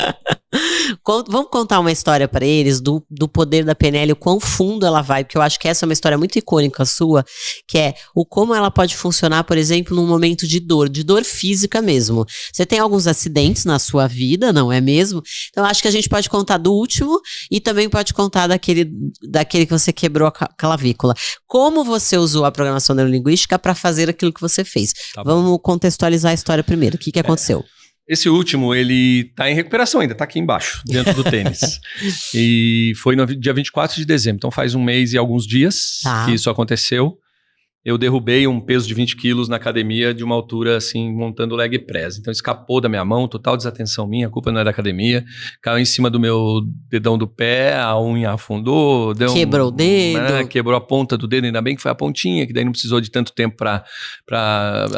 Vamos contar uma história pra eles do poder da PNL, o quão fundo ela vai, porque eu acho que essa é uma história muito icônica sua, que é o como ela pode funcionar, por exemplo, num momento de dor física mesmo. Você tem alguns acidentes na sua vida, não é mesmo? Então acho que a gente pode contar do último e também pode contar daquele que você quebrou a clavícula. Como você usou a programação neurolinguística para fazer aquilo que você fez? Tá. Vamos contextualizar a história primeiro. O que aconteceu? Esse último, ele tá em recuperação ainda, tá aqui embaixo, dentro do tênis. E foi no dia 24 de dezembro, então faz um mês e alguns dias que isso aconteceu. Eu derrubei um peso de 20 quilos na academia de uma altura, assim, montando leg press. Então escapou da minha mão, total desatenção minha, a culpa não é da academia. Caiu em cima do meu dedão do pé, a unha afundou. Quebrou o dedo. Né, quebrou a ponta do dedo, ainda bem que foi a pontinha, que daí não precisou de tanto tempo para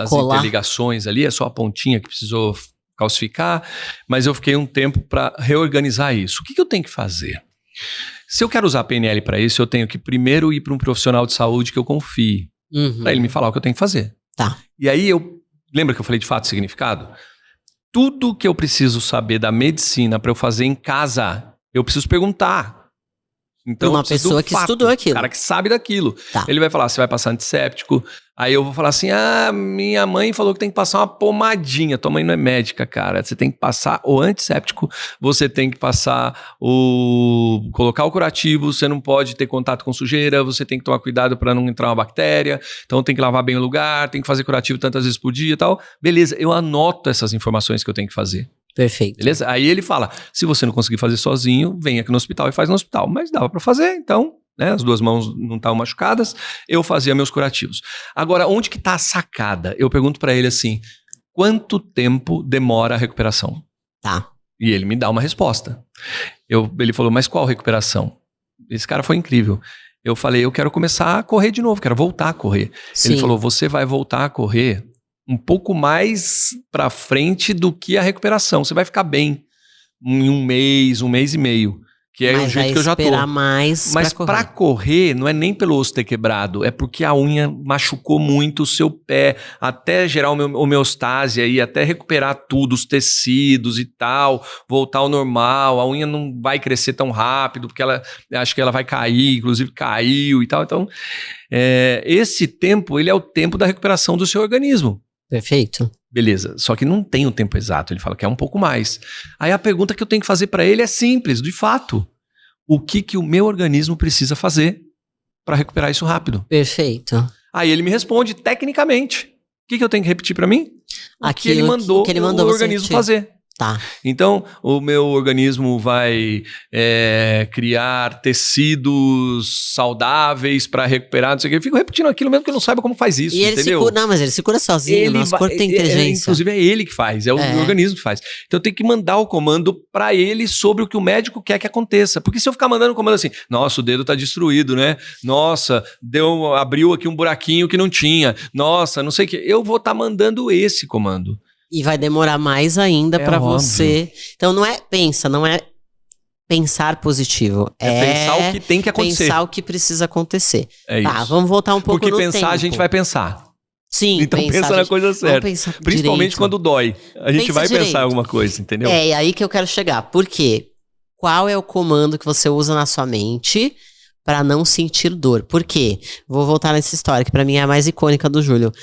as interligações ali, é só a pontinha que precisou calcificar. Mas eu fiquei um tempo para reorganizar isso. O que eu tenho que fazer? Se eu quero usar a PNL para isso, eu tenho que primeiro ir para um profissional de saúde que eu confie. Pra ele me falar o que eu tenho que fazer. Tá. E aí lembra que eu falei de fato e significado? Tudo que eu preciso saber da medicina para eu fazer em casa, eu preciso perguntar. Então, uma pessoa que estudou aquilo. O cara que sabe daquilo. Tá. Ele vai falar, você vai passar antisséptico. Aí eu vou falar assim, minha mãe falou que tem que passar uma pomadinha. Tua mãe não é médica, cara. Você tem que passar o antisséptico, você tem que passar colocar o curativo, você não pode ter contato com sujeira, você tem que tomar cuidado para não entrar uma bactéria, então tem que lavar bem o lugar, tem que fazer curativo tantas vezes por dia e tal. Beleza, eu anoto essas informações que eu tenho que fazer. Perfeito. Beleza? Aí ele fala, se você não conseguir fazer sozinho, vem aqui no hospital e faz no hospital. Mas dava para fazer, então, né? As duas mãos não estavam machucadas, eu fazia meus curativos. Agora, onde que tá a sacada? Eu pergunto para ele assim, quanto tempo demora a recuperação? Tá. E ele me dá uma resposta. Ele falou, mas qual recuperação? Esse cara foi incrível. Eu falei, eu quero começar a correr de novo, quero voltar a correr. Sim. Ele falou, você vai voltar a correr um pouco mais para frente do que a recuperação. Você vai ficar bem em um mês e meio. Que é o jeito que eu já tô. Mas para correr, não é nem pelo osso ter quebrado, é porque a unha machucou muito o seu pé, até gerar homeostase aí, até recuperar tudo, os tecidos e tal, voltar ao normal, a unha não vai crescer tão rápido, porque acho que ela vai cair, inclusive caiu e tal. Então, esse tempo, ele é o tempo da recuperação do seu organismo. Perfeito. Beleza, só que não tem o tempo exato, ele fala que é um pouco mais. Aí a pergunta que eu tenho que fazer para ele é simples, de fato. O que o meu organismo precisa fazer para recuperar isso rápido? Perfeito. Aí ele me responde tecnicamente. O que eu tenho que repetir para mim? O que ele mandou o organismo fazer. Tá. Então, o meu organismo vai criar tecidos saudáveis para recuperar, não sei o que. Eu fico repetindo aquilo mesmo que eu não saiba como faz isso, entendeu? Mas ele se cura sozinho, nosso corpo tem inteligência. Inclusive é ele que faz, é o organismo que faz. Então eu tenho que mandar o comando para ele sobre o que o médico quer que aconteça. Porque se eu ficar mandando o comando assim, nossa, o dedo tá destruído, né? Nossa, abriu aqui um buraquinho que não tinha. Nossa, não sei o que. Eu vou estar mandando esse comando. E vai demorar mais ainda para você. Então não é pensar positivo. É pensar o que tem que acontecer. Pensar o que precisa acontecer. É isso. Tá, vamos voltar um pouco no tempo. Porque pensar, a gente vai pensar. Sim, então pensa na coisa certa. Principalmente quando dói. A gente vai pensar em alguma coisa, entendeu? É aí que eu quero chegar. Por quê? Qual é o comando que você usa na sua mente para não sentir dor? Por quê? Vou voltar nessa história, que para mim é a mais icônica do Júlio.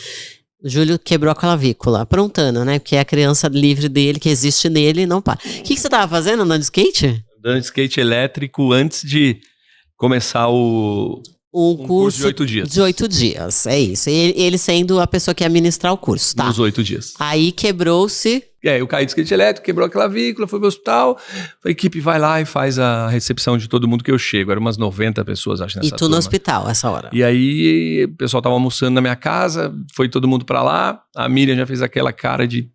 O Júlio quebrou a clavícula, aprontando, né? Porque é a criança livre dele, que existe nele, não para. O que você tava fazendo, andando de skate? Andando de skate elétrico antes de começar um curso de 8 dias. De 8 dias, é isso. E ele sendo a pessoa que ia ministrar o curso, tá? Nos 8 dias. Aí quebrou-se. Eu caí de skate elétrico, quebrou a clavícula, fui pro hospital. A equipe vai lá e faz a recepção de todo mundo que eu chego. Eram umas 90 pessoas, acho, nessa turma. E tu no hospital, essa hora. E aí, o pessoal tava almoçando na minha casa, foi todo mundo pra lá. A Miriam já fez aquela cara de...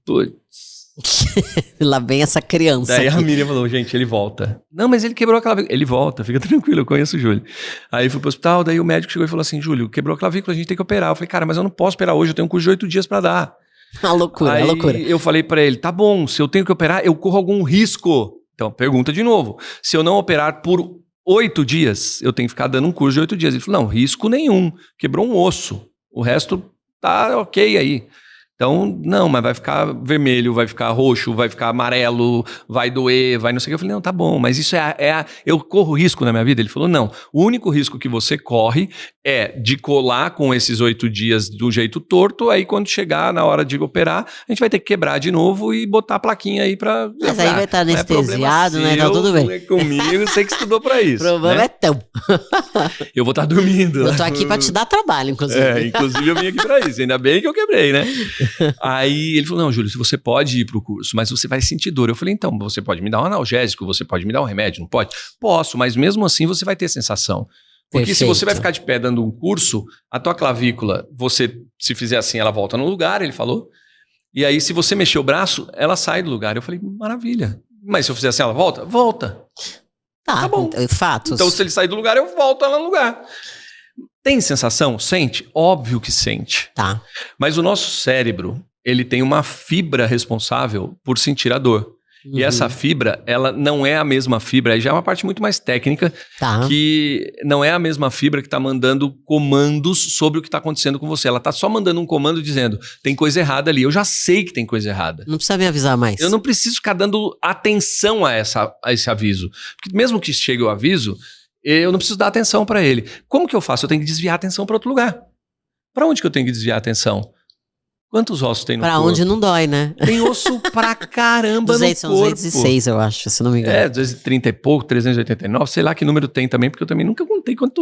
Lá vem essa criança. Daí aqui. A Miriam falou, gente, ele volta. Não, mas ele quebrou a clavícula. Ele volta, fica tranquilo, eu conheço o Júlio. Aí fui pro hospital, daí o médico chegou e falou assim, Júlio, quebrou a clavícula, a gente tem que operar. Eu falei, cara, mas eu não posso operar hoje, eu tenho um curso de 8 dias pra dar. A loucura, aí a loucura. Eu falei pra ele, tá bom, se eu tenho que operar, eu corro algum risco. Então, pergunta de novo. Se eu não operar por 8 dias, eu tenho que ficar dando um curso de 8 dias. Ele falou, não, risco nenhum. Quebrou um osso. O resto tá ok aí. Então, não, mas vai ficar vermelho, vai ficar roxo, vai ficar amarelo, vai doer, vai não sei o que. Eu falei, não, tá bom, mas isso eu corro risco na minha vida? Ele falou, não, o único risco que você corre é de colar com esses 8 dias do jeito torto, aí quando chegar na hora de operar, a gente vai ter que quebrar de novo e botar a plaquinha aí pra... Mas aí vai estar anestesiado, né? Não, tudo bem. Não é comigo, sei que estudou pra isso. O problema é teu. Eu vou estar dormindo. Eu tô aqui pra te dar trabalho, inclusive. Inclusive eu vim aqui pra isso, ainda bem que eu quebrei, né? Aí ele falou, não, Júlio, você pode ir pro curso, mas você vai sentir dor. Eu falei, então, você pode me dar um analgésico, você pode me dar um remédio, não pode? Posso, mas mesmo assim você vai ter sensação. Porque Perfeito. se você vai ficar de pé dando um curso, a tua clavícula, você, se fizer assim, ela volta no lugar, ele falou. E aí, se você mexer o braço, ela sai do lugar. Eu falei, maravilha. Mas se eu fizer assim, ela volta? Volta. Tá bom. Fatos. Então, se ele sair do lugar, eu volto ela no lugar. Tem sensação? Sente? Óbvio que sente. Tá. Mas o nosso cérebro, ele tem uma fibra responsável por sentir a dor. E essa fibra, ela não é a mesma fibra, aí já é uma parte muito mais técnica, Tá. que não é a mesma fibra que está mandando comandos sobre o que está acontecendo com você. Ela está só mandando um comando dizendo, tem coisa errada ali. Eu já sei que tem coisa errada. Não precisa me avisar mais. Eu não preciso ficar dando atenção a esse aviso. Porque mesmo que chegue o aviso, eu não preciso dar atenção para ele. Como que eu faço? Eu tenho que desviar a atenção para outro lugar. Para onde que eu tenho que desviar a atenção? Quantos ossos tem no corpo? Pra onde não dói, né? Tem osso pra caramba 200, no corpo. 206, eu acho, se não me engano. 230 e pouco, 389, sei lá que número tem também, porque eu também nunca contei quanto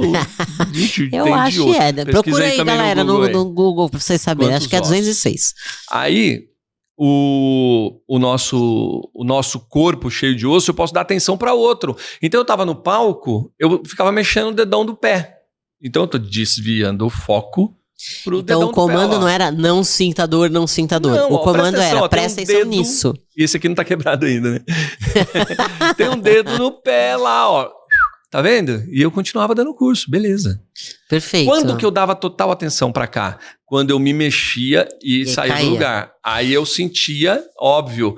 gente Eu tem acho de osso. que é. Pesquisa Procura aí, galera, no Google, pra vocês saberem. Quantos Acho que é ossos? 206. Aí, o nosso corpo cheio de osso, eu posso dar atenção para outro. Então, eu tava no palco, eu ficava mexendo o dedão do pé. Então, eu tô desviando o foco pro Então dedão o comando do pé, ó. não era não sinta dor, não sinta dor. Não, O ó, comando presta atenção, era ó, tem presta um atenção dedo- nisso. E esse aqui não tá quebrado ainda, né? Tem um dedo no pé lá, ó. Tá vendo? E eu continuava dando curso, beleza. Perfeito. Quando que eu dava total atenção pra cá? Quando eu me mexia e saía caía. do lugar. Aí eu sentia, óbvio,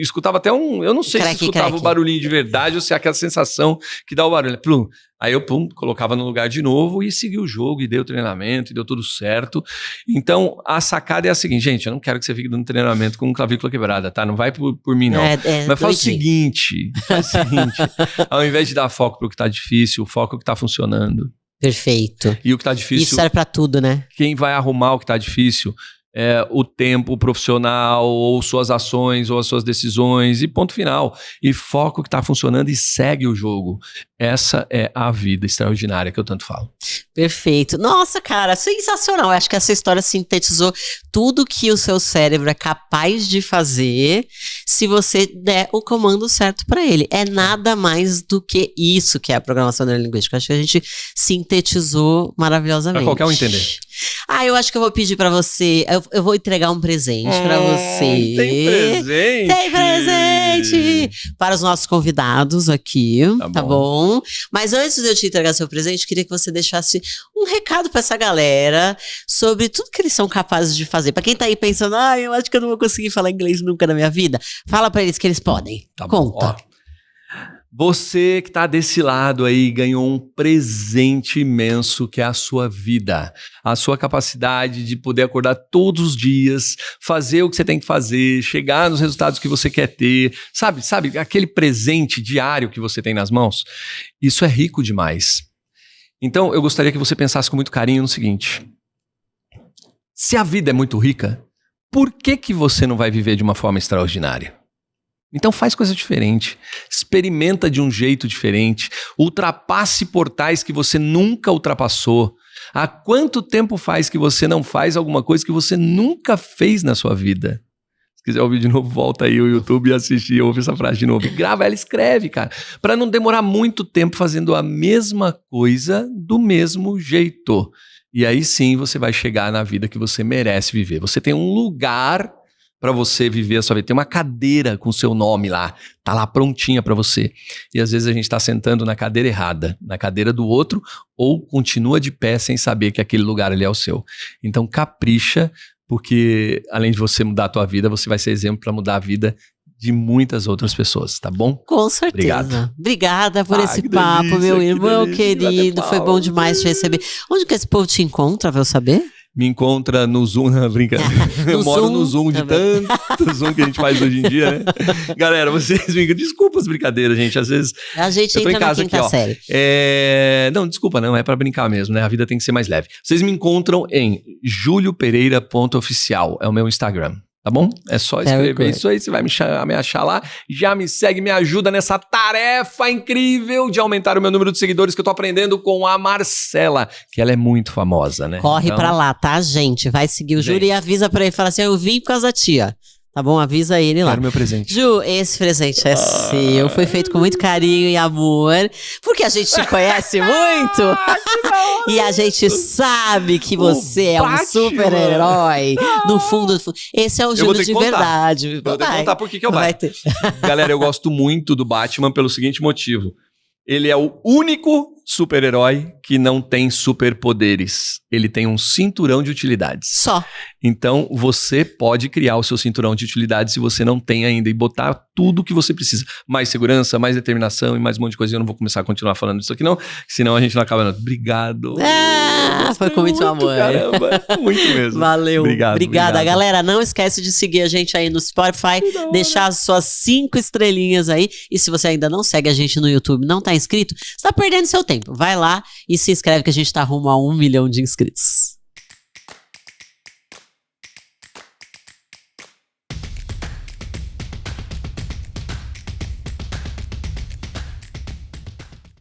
escutava até eu não sei se escutava o barulhinho de verdade ou se é aquela sensação que dá o barulho. Plum. Aí eu colocava no lugar de novo e segui o jogo e dei o treinamento e deu tudo certo. Então a sacada é a seguinte, gente, eu não quero que você fique dando treinamento com clavícula quebrada, tá? Não vai por mim não. Mas faz o seguinte, ao invés de dar foco pro que tá difícil, o foco é o que tá funcionando. Perfeito. E o que tá difícil... Isso serve pra tudo, né? Quem vai arrumar o que tá difícil é o tempo profissional, ou suas ações, ou as suas decisões, e ponto final. E foca o que tá funcionando e segue o jogo. Essa é a vida extraordinária que eu tanto falo. Perfeito. Nossa, cara, sensacional. Eu acho que essa história sintetizou tudo que o seu cérebro é capaz de fazer se você der o comando certo pra ele. É nada mais do que isso que é a programação neurolinguística. Acho que a gente sintetizou maravilhosamente. Pra qualquer um entender. Eu acho que eu vou pedir pra você. Eu vou entregar um presente pra você. Tem presente? Tem presente! Para os nossos convidados aqui, tá bom? Mas antes de eu te entregar seu presente, queria que você deixasse um recado pra essa galera sobre tudo que eles são capazes de fazer. Pra quem tá aí pensando, eu acho que eu não vou conseguir falar inglês nunca na minha vida. Fala pra eles que eles podem. Tá bom. Conta. Ó, você que tá desse lado aí ganhou um presente imenso que é a sua vida. A sua capacidade de poder acordar todos os dias, fazer o que você tem que fazer, chegar nos resultados que você quer ter. Sabe, aquele presente diário que você tem nas mãos? Isso é rico demais. Então, eu gostaria que você pensasse com muito carinho no seguinte. Se a vida é muito rica, por que você não vai viver de uma forma extraordinária? Então faz coisa diferente, experimenta de um jeito diferente, ultrapasse portais que você nunca ultrapassou. Há quanto tempo faz que você não faz alguma coisa que você nunca fez na sua vida? Se quiser ouvir de novo, volta aí o YouTube e assiste e ouve essa frase de novo. E grava ela, escreve, cara, para não demorar muito tempo fazendo a mesma coisa do mesmo jeito. E aí sim você vai chegar na vida que você merece viver. Você tem um lugar para você viver a sua vida. Tem uma cadeira com o seu nome lá, tá lá prontinha para você. E às vezes a gente tá sentando na cadeira errada, na cadeira do outro, ou continua de pé sem saber que aquele lugar ali é o seu. Então capricha, porque além de você mudar a tua vida, você vai ser exemplo para mudar a vida de muitas outras pessoas, tá bom? Com certeza. Obrigado. Obrigada por esse que papo, delícia, meu que irmão delícia, querido. Foi bom demais te receber. Onde que esse povo te encontra, vai eu saber? Me encontra no Zoom, não, brincadeira. Eu moro no Zoom de tanto Zoom que a gente faz hoje em dia, né? Galera, vocês me encontram. Desculpa as brincadeiras, gente. Às vezes. A gente eu tô entra em casa na quinta aqui, ó. série. Não, desculpa, não. É pra brincar mesmo, né? A vida tem que ser mais leve. Vocês me encontram em juliopereira.oficial. É o meu Instagram. Tá bom? É só escrever isso aí, você vai me achar lá. Já me segue, me ajuda nessa tarefa incrível de aumentar o meu número de seguidores que eu tô aprendendo com a Marcela, que ela é muito famosa, né? Corre pra lá, tá, gente? Vai seguir o Júlio e avisa pra ele. Fala assim, eu vim por causa da tia. Tá bom? Avisa ele lá. Quero meu presente. Ju, esse presente é seu. Foi feito com muito carinho e amor. Porque a gente te conhece muito. E a gente sabe que você é um super-herói. No fundo, esse é o Júlio de verdade. Eu vou ter que contar por que é o Batman. Galera, eu gosto muito do Batman pelo seguinte motivo. Ele é o único super-herói que não tem superpoderes. Ele tem um cinturão de utilidades. Só. Então, você pode criar o seu cinturão de utilidades se você não tem ainda e botar tudo o que você precisa. Mais segurança, mais determinação e mais um monte de coisa. Eu não vou começar a continuar falando disso aqui não, senão a gente não acaba. Obrigado. Foi com muito amor. Caramba, muito mesmo. Valeu. Obrigada, obrigado. Galera, não esquece de seguir a gente aí no Spotify, deixar as suas 5 estrelinhas aí. E se você ainda não segue a gente no YouTube, não tá inscrito, você tá perdendo seu tempo. Vai lá e se inscreve que a gente tá rumo a 1 milhão de inscritos.